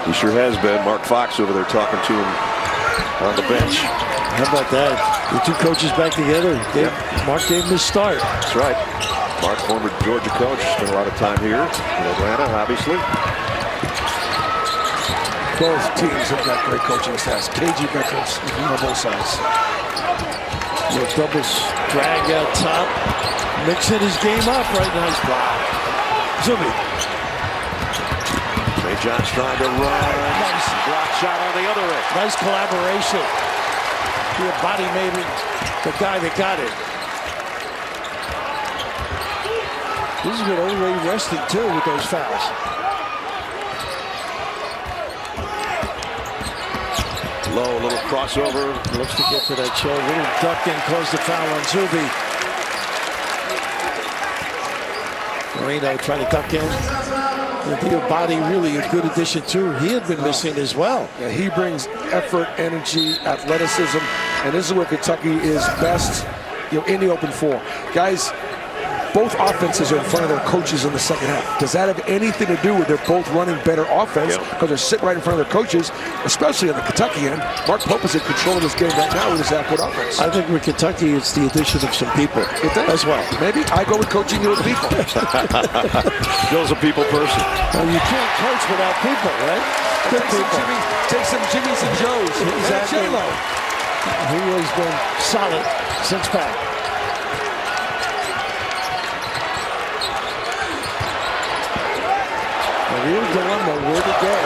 He sure has been. Mark Fox over there talking to him on the bench. How about that? The two coaches back together. Mark gave him his start. That's right. Mark, former Georgia coach, spent a lot of time here in Atlanta, obviously. Both teams have got great coaching staffs. KG veterans on both sides. Double drag out top. Mixing his game up. Right, nice block. Zuby. St. John's trying to run. Nice block shot on the other end. Nice collaboration. Your body made it the guy that got it. This is good Olway resting too with those fouls. Low, a little crossover. Looks to get to that shoulder. Little duck and cause the foul on Zuby. Marino trying to duck in. The body really a good addition too. He had been missing as well. Yeah, he brings effort, energy, athleticism, and this is where Kentucky is best, in the open floor. Guys, both offenses are in front of their coaches in the second half. Does that have anything to do with they're both running better offense because they're sitting right in front of their coaches, especially on the Kentucky end? Mark Pope is in control of this game right now with his half-court offense. I think with Kentucky, it's the addition of some people as well. Maybe I go with coaching you with people. Bill's a people person. Well, you can't coach without people, right? Good people. Take some Jimmys and Joes. Exactly. J-Lo. He has been solid since back. A real dilemma where to go.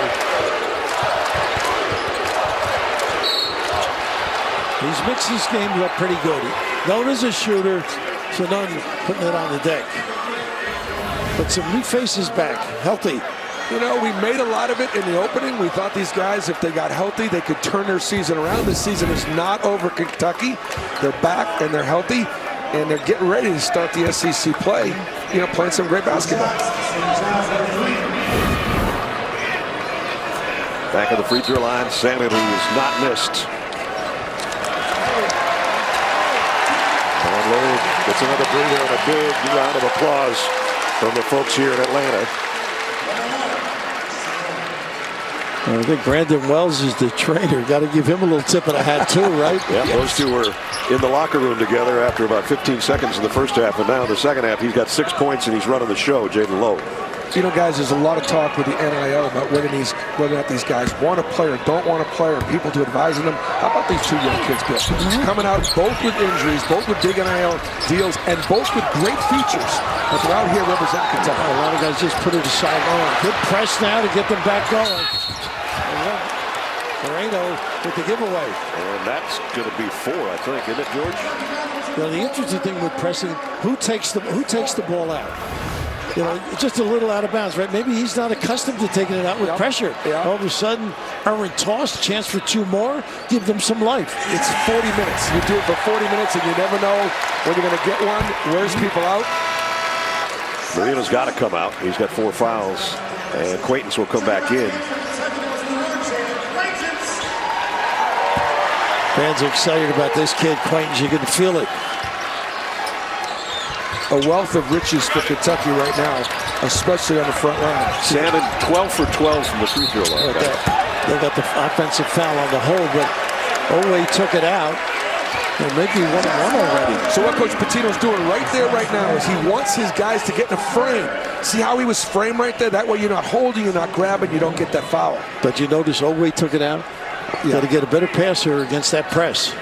He's mixed his game up pretty good. Known as a shooter, so none putting it on the deck. But some new faces back, healthy. You know, we made a lot of it in the opening. We thought these guys, if they got healthy, they could turn their season around. This season is not over Kentucky. They're back and they're healthy, and they're getting ready to start the SEC play, you know, playing some great basketball. Back at the free throw line, Salmon, who is not missed. Lowe gets another breather and a big round of applause from the folks here in Atlanta. I think Brandon Wells is the trainer. Got to give him a little tip of the hat too, right? Yeah, those two were in the locker room together after about 15 seconds in the first half, and now in the second half, he's got 6 points and he's running the show, Jaden Lowe. You know, guys, there's a lot of talk with the NIL about whether or not these guys want to play or don't want to play, or people to advising them. How about these two young kids, Bill? Coming out both with injuries, both with big NIL deals, and both with great features. But they're out here representing Kentucky. A lot of guys just put it aside. Good press now to get them back going. Moreno with the giveaway. And that's going to be 4, I think, isn't it, George? You know, the interesting thing with pressing, who takes the ball out? You know, just a little out of bounds, right? Maybe he's not accustomed to taking it out with pressure. All of a sudden, Aaron toss, chance for 2 more, give them some life. It's 40 minutes. You do it for 40 minutes, and you never know when you're going to get one. Where's people out? Marino's got to come out. He's got 4 fouls, and Quaintance will come back in. Fans are excited about this kid, Quaintance. You can feel it. A wealth of riches for Kentucky right now, especially on the front line. Salmon 12 for 12 from the free throw line. They got the offensive foul on the hold, but Oweh took it out. There may be 1-1 already. So what Coach Pitino's doing right there right now is he wants his guys to get in a frame. See how he was framed right there? That way you're not holding, you're not grabbing, you don't get that foul. But you notice Oweh took it out? You got to get a better passer against that press.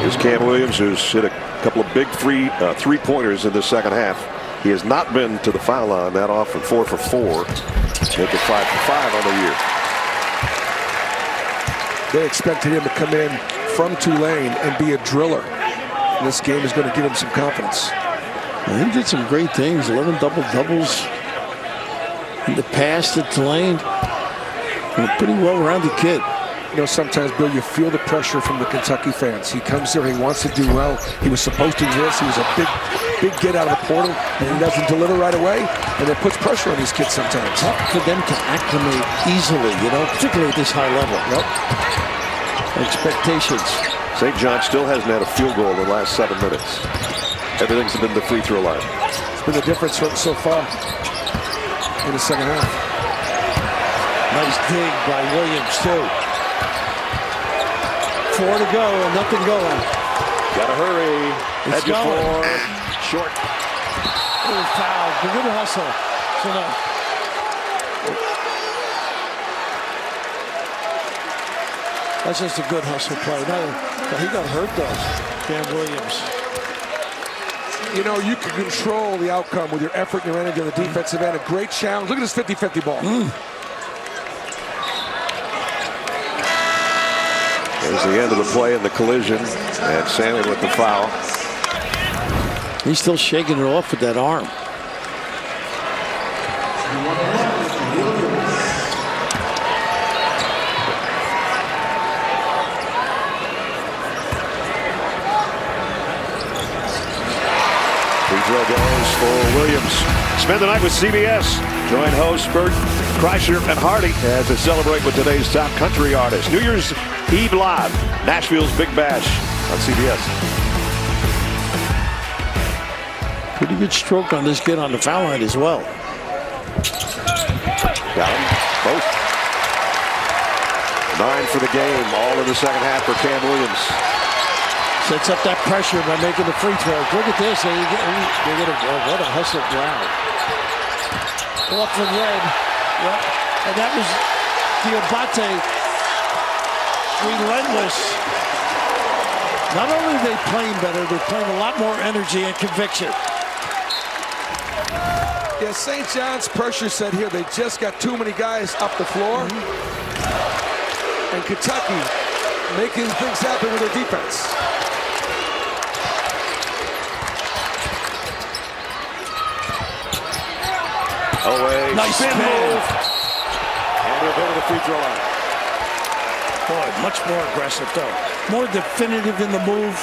Here's Cam Williams, who's hit a couple of big three-pointers in the second half. He has not been to the foul line that often. 4 for 4. Make it 5 for 5 on the year. They expected him to come in from Tulane and be a driller. And this game is going to give him some confidence. Well, he did some great things. 11 double-doubles in the past at Tulane. A pretty well-rounded kid. You know, sometimes, Bill, you feel the pressure from the Kentucky fans. He comes there, he wants to do well. He was supposed to do this. He was a big get out of the portal, and he doesn't deliver right away, and it puts pressure on these kids sometimes. Tough for them to acclimate easily, you know, particularly at this high level. Expectations. St. John still hasn't had a field goal in the last 7 minutes. Everything's been the free throw line. It's been the difference so far in the second half. Nice dig by Williams, too. 4 to go and nothing going. Gotta hurry. It's Edge going. 4. Short. Little foul. The good hustle. So no. That's just a good hustle play. He got hurt though, Cam Williams. You know, you can control the outcome with your effort and your energy on the defensive end. A great challenge. Look at this 50-50 ball. There's the end of the play in the collision, and Salmon with the foul. He's still shaking it off with that arm. Free throw goes for Williams. Spend the night with CBS. Join hosts Bert Kreischer and Hardy as they celebrate with today's top country artists. New Year's Eve Live, Nashville's Big Bash on CBS. Pretty good stroke on this kid on the foul line as well. Got him, both. 9 for the game, all in the second half for Cam Williams. Sets up that pressure by making the free throws. Look at this. What a hustle ground. Off the red. Yep. And that was Diabate. Relentless. Not only are they playing better, they're playing a lot more energy and conviction. Yeah, St. John's pressure set here. They just got too many guys up the floor. And Kentucky making things happen with their defense. Away. Nice spin spin. move. And they'll go to the free throw line. Boy, much more aggressive though. More definitive in the move.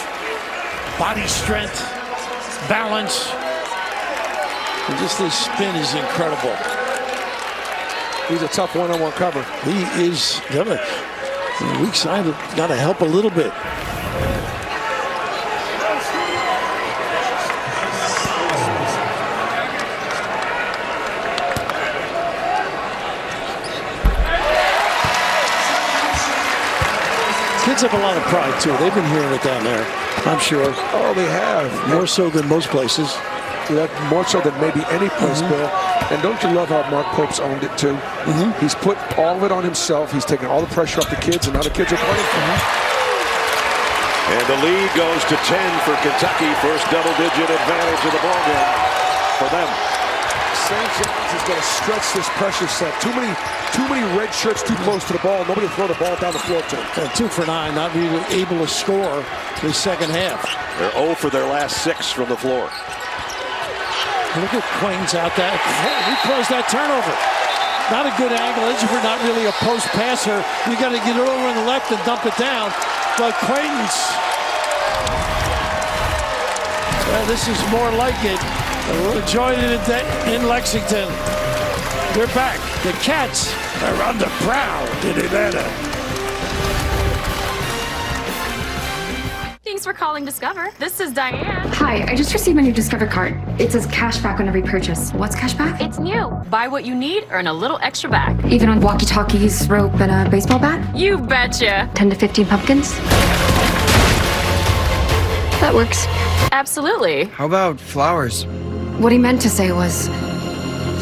Body strength, balance. And just this spin is incredible. He's a tough one-on-one cover. He is. The weak side got to help a little bit. Kids have a lot of pride too. They've been hearing it down there, I'm sure. Oh, they have. More so than most places. Yeah, more so than maybe any place, Bill. And don't you love how Mark Pope's owned it too? He's put all of it on himself. He's taken all the pressure off the kids, and now the kids are playing for him. And the lead goes to 10 for Kentucky. First double-digit advantage of the ballgame for them. St. John's is going to stretch this pressure set. Too many red shirts too close to the ball. Nobody will throw the ball down the floor to them. 2 for 9, not really able to score the second half. They're 0 for their last 6 from the floor. Look at Quains out there. He caused that turnover. Not a good angle. Edgeworth not really a post passer. You got to get it over on the left and dump it down. But Quains, well, this is more like it. We're enjoying it in Lexington. They're back. The Cats are on the prowl in Atlanta. Thanks for calling Discover. This is Diane. Hi, I just received my new Discover card. It says cash back on every purchase. What's cash back? It's new. Buy what you need, earn a little extra back. Even on walkie-talkies, rope, and a baseball bat? You betcha. 10 to 15 pumpkins? That works. Absolutely. How about flowers? What he meant to say was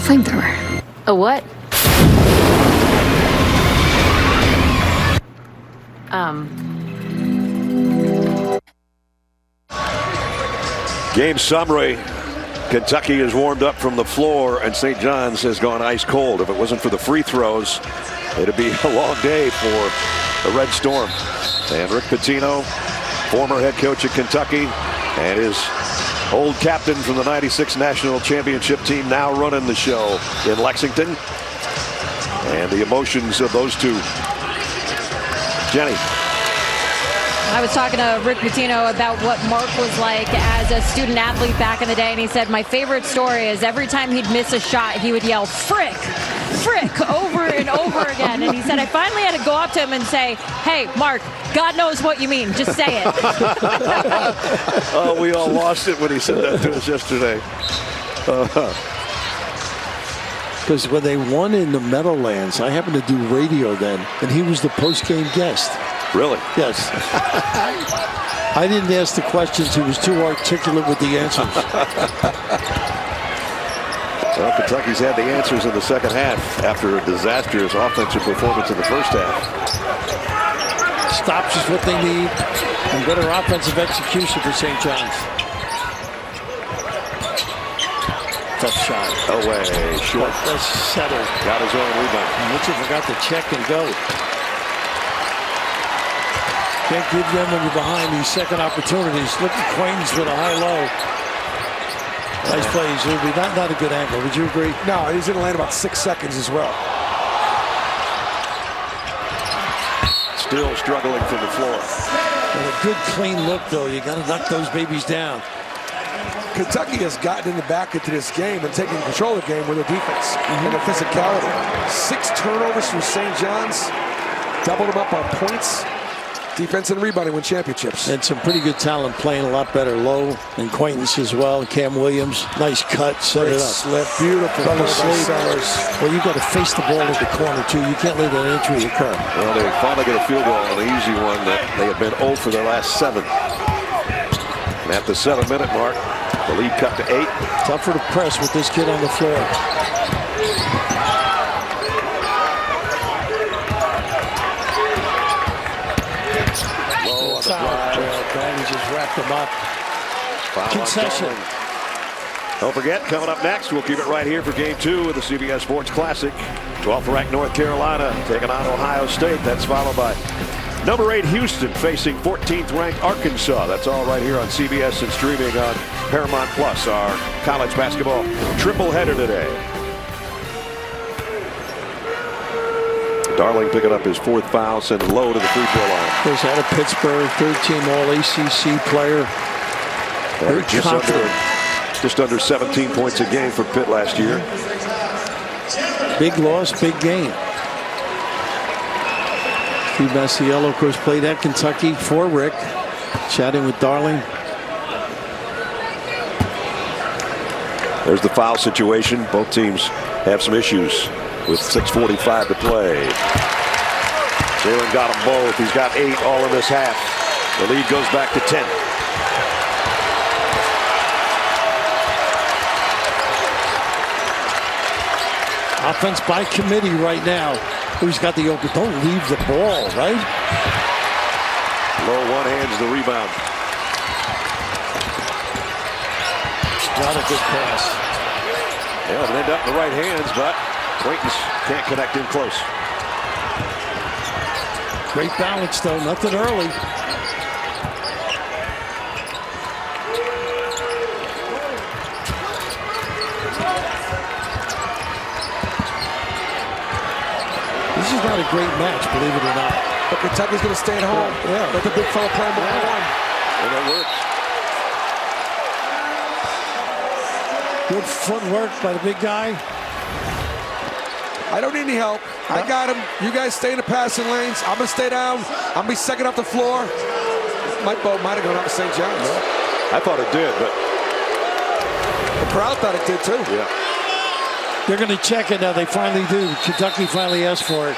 flamethrower. A what? Game summary. Kentucky is warmed up from the floor, and St. John's has gone ice cold. If it wasn't for the free throws, it'd be a long day for the Red Storm. And Rick Pitino, former head coach at Kentucky, and his old captain from the '96 national championship team, now running the show in Lexington. And the emotions of those two. Jenny. I was talking to Rick Pitino about what Mark was like as a student athlete back in the day, and he said my favorite story is every time he'd miss a shot, he would yell, "Frick, frick," over and over again. And he said I finally had to go up to him and say, "Hey, Mark, God knows what you mean. Just say it." Oh, we all lost it when he said that to us yesterday. Because when they won in the Meadowlands, I happened to do radio then, and he was the post-game guest. Really? Yes. I didn't ask the questions. He was too articulate with the answers. Well, Kentucky's had the answers in the second half after a disastrous offensive performance in the first half. Stops is what they need, and better offensive execution for St. John's. Tough shot. Away, short. That's settled. Got his own rebound. Mitchell forgot to check and go. Can't give them when you're behind these second opportunities. Look at Quains with a high-low. Nice plays. It would be not a good angle. Would you agree? No, he's going to land about 6 seconds as well. Still struggling from the floor. And a good clean look, though. You got to knock those babies down. Kentucky has gotten in the back into this game and taken control of the game with their defense and their physicality. 6 turnovers from St. John's. Doubled them up on points. Defense and rebounding win championships. And some pretty good talent playing a lot better. Low and Quaintance as well. Cam Williams, nice cut, set it up. Slip, beautiful. Well, you've got to face the ball at the corner too. You can't let an injury occur. Well, they finally get a field goal on an easy one that they have been 0 for their last 7. And at the 7-minute mark, the lead cut to 8. Tougher to press with this kid on the floor. Darling just wrapped him up. Concession. Don't forget, coming up next, we'll keep it right here for Game 2 of the CBS Sports Classic. 12th ranked North Carolina taking on Ohio State. That's followed by number 8 Houston facing 14th ranked Arkansas. That's all right here on CBS and streaming on Paramount Plus. Our college basketball triple header today. Darling picking up his 4th foul, sending Lowe to the free throw line. He's out of Pittsburgh, 13 All-ACC player. Very confident. Just under 17 points a game for Pitt last year. Big loss, big game. Steve Masiello, of course, played at Kentucky for Rick. Chatting with Darling. There's the foul situation. Both teams have some issues with 6:45 to play. Jalen got them both. He's got 8 all in this half. The lead goes back to 10. Offense by committee right now. Who's got the open? Don't leave the ball, right? Low one hands the rebound. Not a good pass. Yeah, it'll end up in the right hands, but Quaintance can't connect in close. Great balance, though. Nothing early. This is not a great match, believe it or not. But Kentucky's going to stay at home. Yeah. Let the big fella play more one. And it works. Good footwork by the big guy. I don't need any help. I got him. You guys stay in the passing lanes. I'm going to stay down. I'm going to be second off the floor. My boat might have gone up to St. John's. I thought it did, but the crowd thought it did too. Yeah. They're going to check it now. They finally do. Kentucky finally asked for it.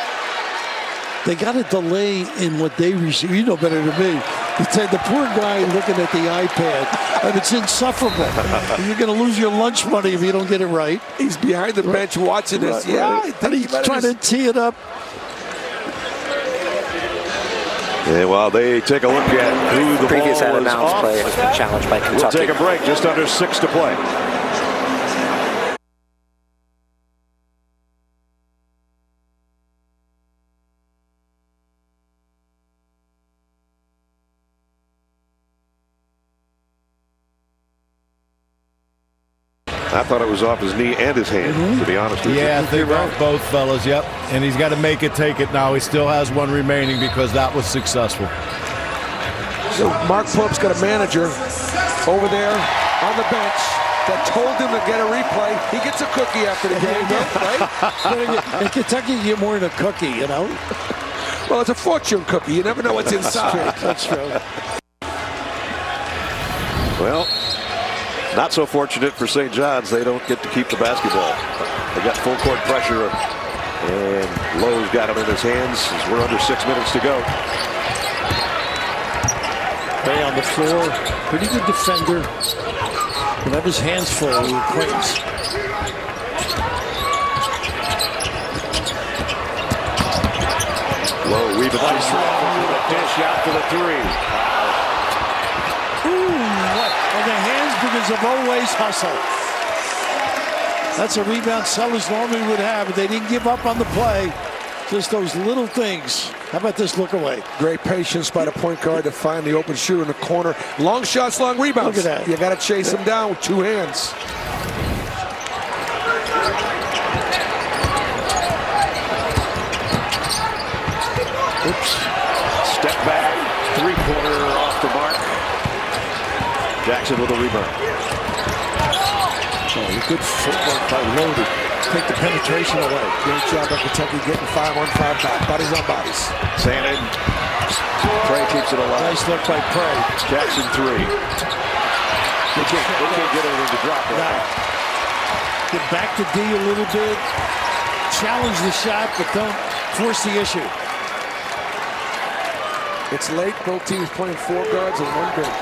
They got a delay in what they receive. You know better than me. The poor guy looking at the iPad, and it's insufferable. You're going to lose your lunch money if you don't get it right. He's behind the bench watching this. Yeah, and he's trying to tee it up. And while they take a look at who the previous ball out of was bounds off, play has been challenged by Kentucky. We'll take a break. Just under 6 to play. I thought it was off his knee and his hand, to be honest with you. Yeah, they were both fellas, yep. And he's got to make it, take it now. He still has one remaining because that was successful. So Mark Pope's got a manager over there on the bench that told him to get a replay. He gets a cookie after the game, right? In Kentucky, you get more than a cookie, you know? Well, it's a fortune cookie. You never know what's inside. That's true. Well, not so fortunate for St. John's. They don't get to keep the basketball. They got full court pressure, and Lowe's got him in his hands as we're under 6 minutes to go. Bay on the floor, pretty good defender. He'll have his hands full with Quaintance. Lowe weaving through the dish out for the 3. On the hands because of always hustle. That's a rebound Sellers normally would have, but they didn't give up on the play. Just those little things. How about this look away? Great patience by the point guard to find the open shooter in the corner. Long shots, long rebounds. Look at that. You got to chase him down with 2 hands. Oops. Step back. 3-pointer off the mark. Jackson with a rebound. Oh, good footwork by Lowe to take the penetration away. Great job by Kentucky getting 5-on-5 back. Bodies on bodies. Sandin Prey keeps it alive. Nice look by Prey. Jackson 3. They can't get anything to drop right now. Get back to D a little bit. Challenge the shot, but don't force the issue. It's late. Both teams playing 4 guards and 1 big.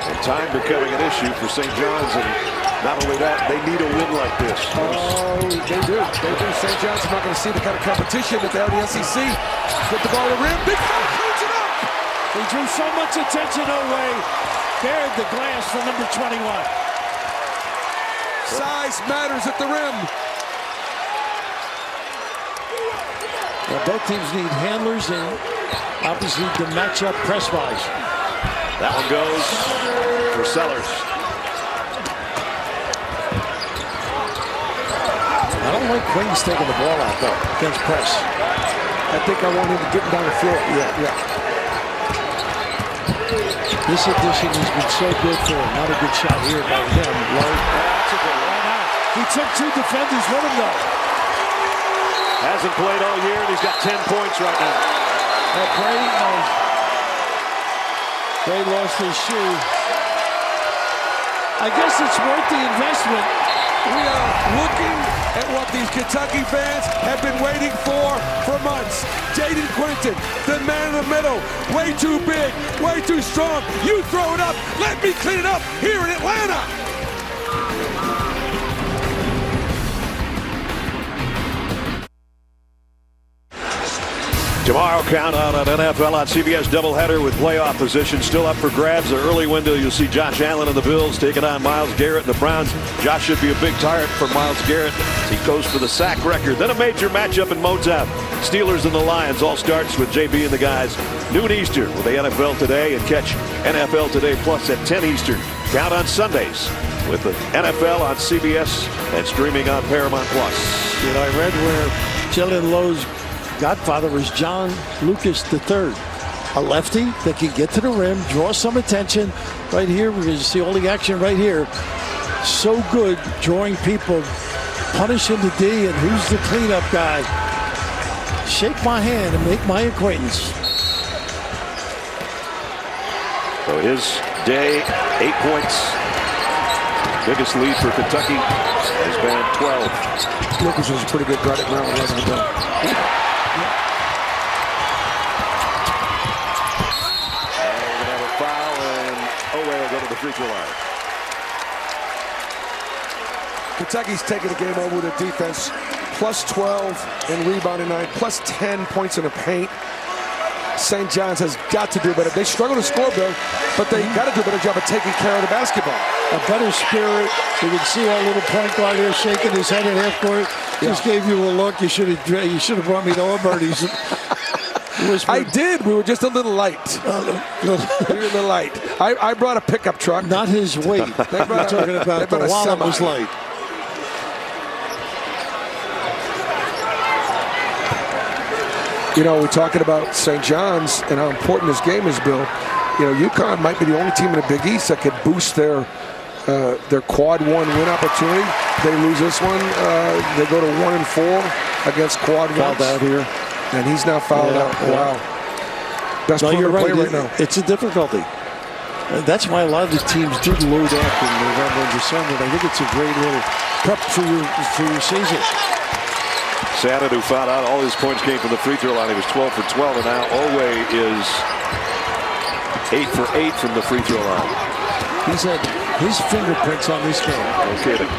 And time becoming an issue for St. John's, and not only that, they need a win like this. Oh, they do. They do. St. John's not going to see the kind of competition that they have in the SEC. Get the ball to the rim. Big foul, cleans it up. He drew so much attention away. Bared the glass for number 21. Size matters at the rim. Well, both teams need handlers and obviously to match up press-wise. That one goes for Sellers. I don't like Queens taking the ball out, though, against press. I think I want him getting down the floor. Yeah. This addition has been so good for him. Not a good shot here by him. Low. He took 2 defenders with him, though. Hasn't played all year, and he's got 10 points right now. Bray lost his shoe. I guess it's worth the investment. We are looking at what these Kentucky fans have been waiting for months. Jaden Quinton, the man in the middle, way too big, way too strong. You throw it up, let me clean it up here in Atlanta. Tomorrow, count on an NFL on CBS doubleheader with playoff position still up for grabs. The early window, you'll see Josh Allen and the Bills taking on Myles Garrett and the Browns. Josh should be a big target for Myles Garrett as he goes for the sack record. Then a major matchup in Motown. Steelers and the Lions all starts with JB and the guys. Noon Eastern with the NFL Today, and catch NFL Today Plus at 10 Eastern. Count on Sundays with the NFL on CBS and streaming on Paramount Plus. I read where Jalen Lowe's godfather was John Lucas III, a lefty that can get to the rim, draw some attention. Right here, we're going to see all the action right here. So good drawing people, punishing the D, and who's the cleanup guy? Shake my hand and make my acquaintance. So his day, 8 points. Biggest lead for Kentucky has been 12. Lucas was a pretty good guard at Maryland, wasn't he, Bill? Free throw line. Kentucky's taking the game over with their defense. Plus 12 in rebounding night, plus 10 points in the paint. St. John's has got to do better. They struggle to score, Bill, but they got to do a better job of taking care of the basketball. A better spirit. You can see our little point guard here shaking his head at half court. Just gave you a look. You should have brought me to Auburn. I did. We were just a little light. We were a little light. I brought a pickup truck. Not his weight. We're talking about the wallet was light. You know, we're talking about St. John's and how important this game is, Bill. You know, UConn might be the only team in the Big East that could boost their quad 1 win opportunity. They lose this one. They go to 1-4 against quad 1. Fouled out here. And he's now fouled out. Wow. Best player to play right now. It's a difficulty. That's why a lot of the teams did load up in November and December. I think it's a great little prep for your season. Sandin, who found out all his points came from the free throw line. He was 12 for 12, and now Oweh is 8 for 8 from the free throw line. He's had his fingerprints on this game. No kidding.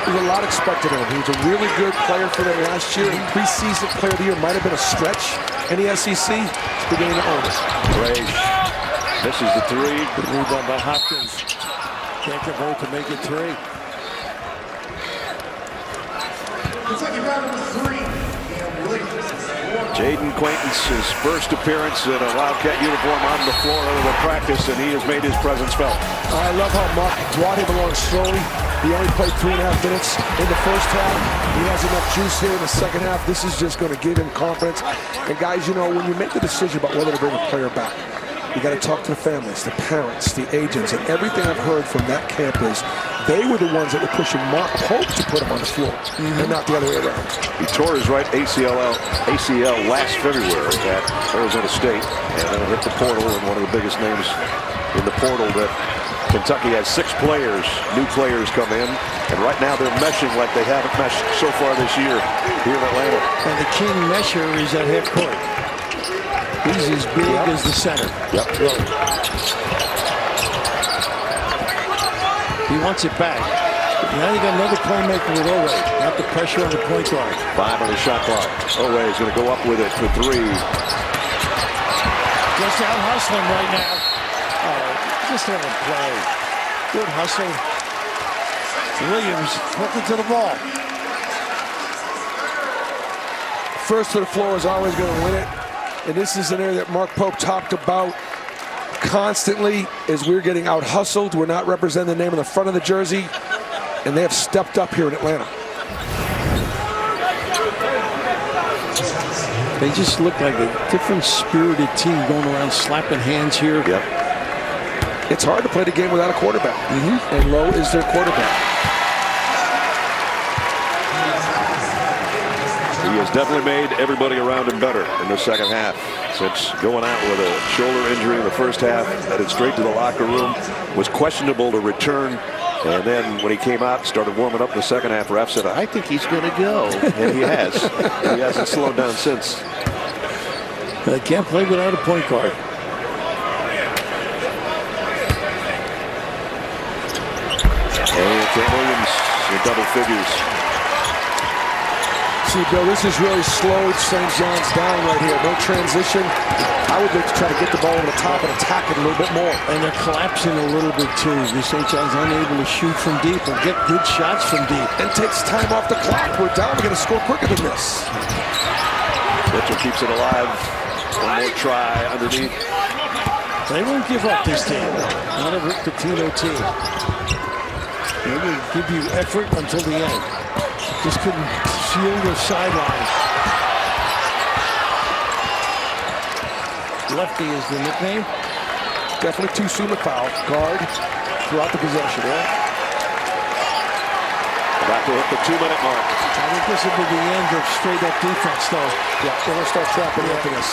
There's a lot expected of him. He was a really good player for them last year. Preseason player of the year might have been a stretch in the SEC. He's beginning to own it. Ray misses the 3. Good rebound by Hopkins. Can't convert to make it 3. Jaden Quaintance, his first appearance in a Wildcat uniform on the floor of the practice, and he has made his presence felt. I love how Mark brought him along slowly. He only played 3.5 minutes in the first half. He has enough juice here in the second half. This is just going to give him confidence. And guys, you know, when you make the decision about whether to bring a player back, you got to talk to the families, the parents, the agents, and everything I've heard from that camp is they were the ones that were pushing Mark Pope to put him on the floor, and not the other way around. He tore his right ACL last February at Arizona State, and then hit the portal, and one of the biggest names in the portal that Kentucky has 6 players, new players come in, and right now they're meshing like they haven't meshed so far this year here in Atlanta. And the king mesher is at half court. He's as big as the center. Yep. He wants it back. Now you got another playmaker with Owe. Not the pressure on the point guard. 5 on the shot clock. Owe is going to go up with it for 3. Just out hustling right now. Just let him play. Good hustle. Williams looking to the ball. First to the floor is always going to win it. And this is an area that Mark Pope talked about constantly as we're getting out hustled. We're not representing the name on the front of the jersey. And they have stepped up here in Atlanta. They just look like a different spirited team going around slapping hands here. Yep. It's hard to play the game without a quarterback. And Lowe is their quarterback. He has definitely made everybody around him better in the second half. Since going out with a shoulder injury in the first half, headed straight to the locker room, was questionable to return. And then when he came out, started warming up in the second half, ref said, I think he's going to go. And he has. He hasn't slowed down since. They can't play without a point guard. And Cam Williams in double figures. See, Bill, this has really slowed St. John's down right here. No transition. I would like to try to get the ball over the top and attack it a little bit more. And they're collapsing a little bit, too. St. John's unable to shoot from deep or get good shots from deep. And takes time off the clock. We're down. We're going to score quicker than this. Mitchell keeps it alive. One more try underneath. They won't give up this team. Not a Rick Pitino team. They will give you effort until the end. Just couldn't seal the sideline. Lefty is the nickname. Definitely too soon to foul. Guard throughout the possession. About to hit the 2-minute mark. I think this will be the end of straight-up defense, though. Yeah, they're going to start trapping after this.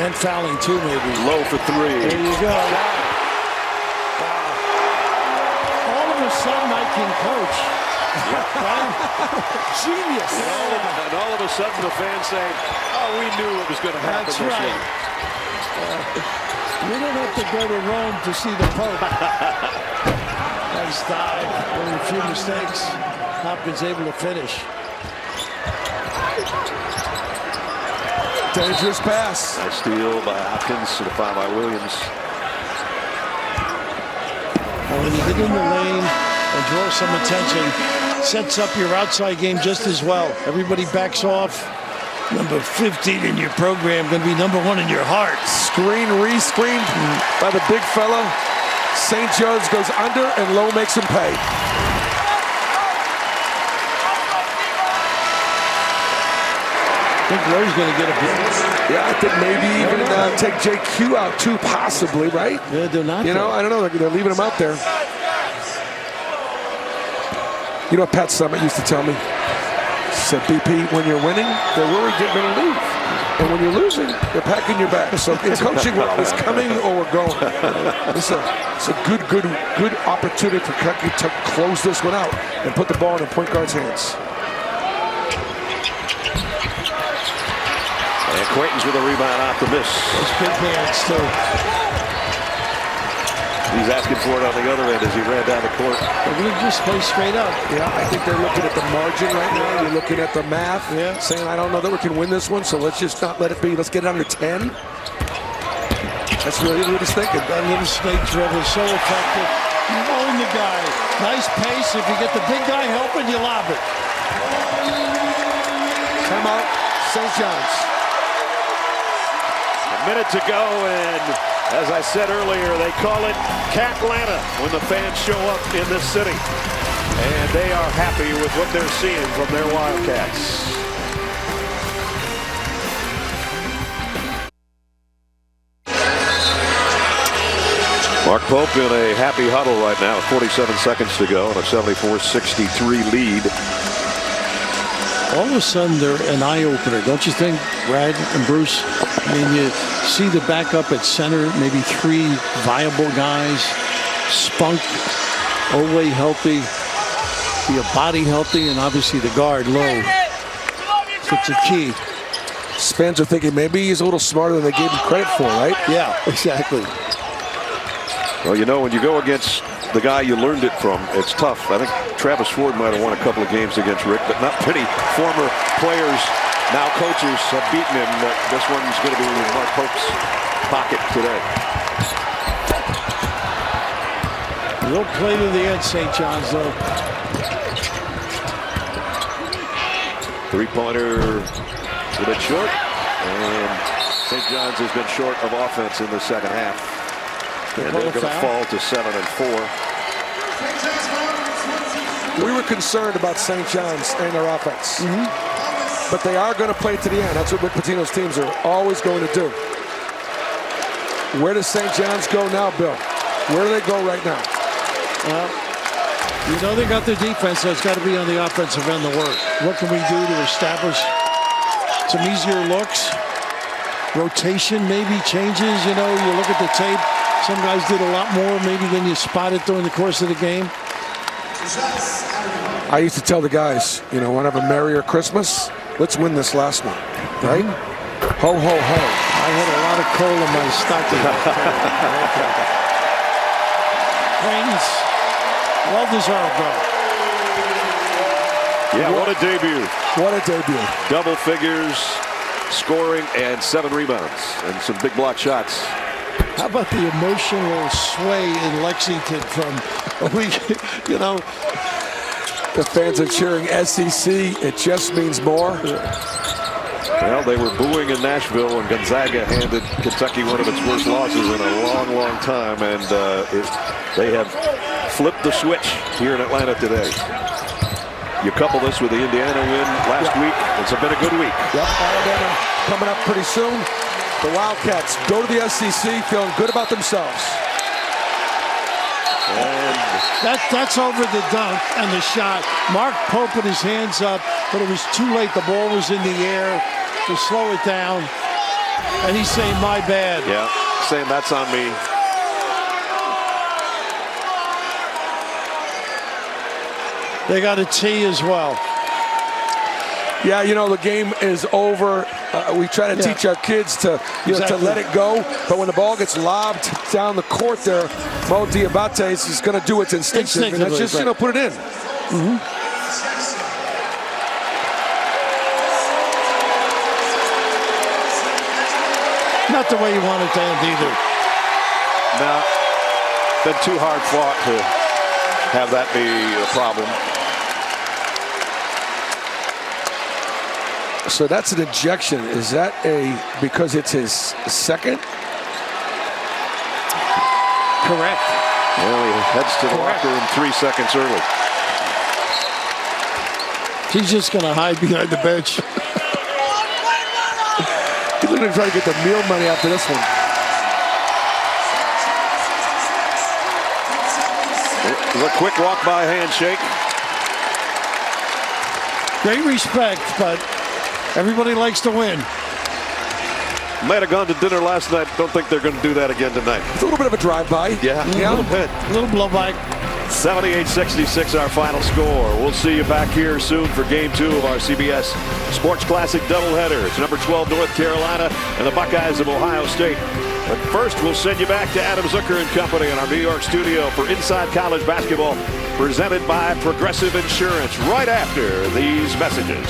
And fouling, too, maybe. Low for 3. There you go. All of a sudden, I can coach. Genius. And all of a sudden, the fans saying, oh, we knew it was going to happen. That's this right. year. We don't have to go to Rome to see the Pope. Nice dive. Only a few mistakes. Hopkins able to finish. Dangerous pass. Nice steal by Hopkins to the foul by Williams. When you get in the lane and draw some attention, sets up your outside game just as well. Everybody backs off. Number 15 in your program, going to be number 1 in your heart. Screen, re-screen by the big fella. St. John's goes under, and Lowe makes him pay. I think Lowe's going to get a bit. Yeah, I think maybe even take JQ out too, possibly, right? Yeah, they're not. You know, I don't know. They're leaving him out there. You know what Pat Summitt used to tell me? He said, BP, when you're winning, they're worried you're going to leave. And when you're losing, they're packing your bag. So in coaching, it's coming or we're going. It's a good opportunity for Kentucky to close this one out and put the ball in the point guard's hands. And Quaintance with a rebound off the miss. Those big hands, too. He's asking for it on the other end as he ran down the court. They're going to just play straight up. Yeah, I think they're looking at the margin right now. You're looking at the math, saying, I don't know that we can win this one, so let's just not let it be. Let's get it under 10. That's really what he's thinking. That little snake dribble is so effective. You own the guy. Nice pace. If you get the big guy helping, you lob it. Timeout, St. John's. A minute to go, and as I said earlier, they call it Catlanta when the fans show up in this city. And they are happy with what they're seeing from their Wildcats. Mark Pope in a happy huddle right now with 47 seconds to go and a 74-63 lead. All of a sudden, they're an eye-opener, don't you think, Brad and Bruce? I mean, you see the backup at center, maybe 3 viable guys. Spunk, Oweh healthy, be a body healthy, and obviously the guard low. It's a key. Fans are thinking maybe he's a little smarter than they gave him credit for, right? Yeah, exactly. Well, you know, when you go against the guy you learned it from, it's tough. I think Travis Ford might have won a couple of games against Rick, but not many former players, now coaches, have beaten him. But this one's going to be in Mark Pope's pocket today. We'll play to the end, St. John's, though. Three-pointer a bit short, and St. John's has been short of offense in the second half. And they're going to fall to 7 and 4. We were concerned about St. John's and their offense. But they are going to play to the end. That's what Rick Pitino's teams are always going to do. Where does St. John's go now, Bill? Where do they go right now? Well, you know they got their defense, so it's got to be on the offensive end of the work. What can we do to establish some easier looks? Rotation maybe changes, you know, you look at the tape. Some guys did a lot more maybe than you spotted during the course of the game. I used to tell the guys, you know, want to have a merrier Christmas? Let's win this last one, right? Ho, ho, ho. I had a lot of coal in my stocking. Haynes, well deserved, though. Yeah, what a debut. What a debut. Double figures, scoring, and 7 rebounds, and some big block shots. How about the emotional sway in Lexington from a week, you know? The fans are cheering SEC. It just means more. Well, they were booing in Nashville when Gonzaga handed Kentucky one of its worst losses in a long, long time, and they have flipped the switch here in Atlanta today. You couple this with the Indiana win last week, it's been a good week. Yep, Alabama coming up pretty soon. The Wildcats go to the SEC feeling good about themselves. And that's over the dunk and the shot. Mark Pope put his hands up, but it was too late. The ball was in the air to slow it down. And he's saying, my bad. Yeah, saying that's on me. They got a T as well. Yeah, you know, the game is over. We try to teach our kids to, to let it go. But when the ball gets lobbed down the court there, Mo Diabate is going to do its instinctive. And that's just, put it in. Not the way you want it to end either. No, been too hard fought to have that be a problem. So that's an ejection. Is that because it's his second? Correct. Well, he heads to the locker room 3 seconds early. He's just going to hide behind the bench. He's going to try to get the meal money after this one. It was a quick walk-by handshake. Great respect, but everybody likes to win. Might have gone to dinner last night. Don't think they're going to do that again tonight. It's a little bit of a drive-by. Yeah, a little bit. A little blow-by. 78-66 our final score. We'll see you back here soon for Game 2 of our CBS Sports Classic doubleheader. It's number 12 North Carolina and the Buckeyes of Ohio State. But first, we'll send you back to Adam Zucker and Company in our New York studio for Inside College Basketball, presented by Progressive Insurance, right after these messages.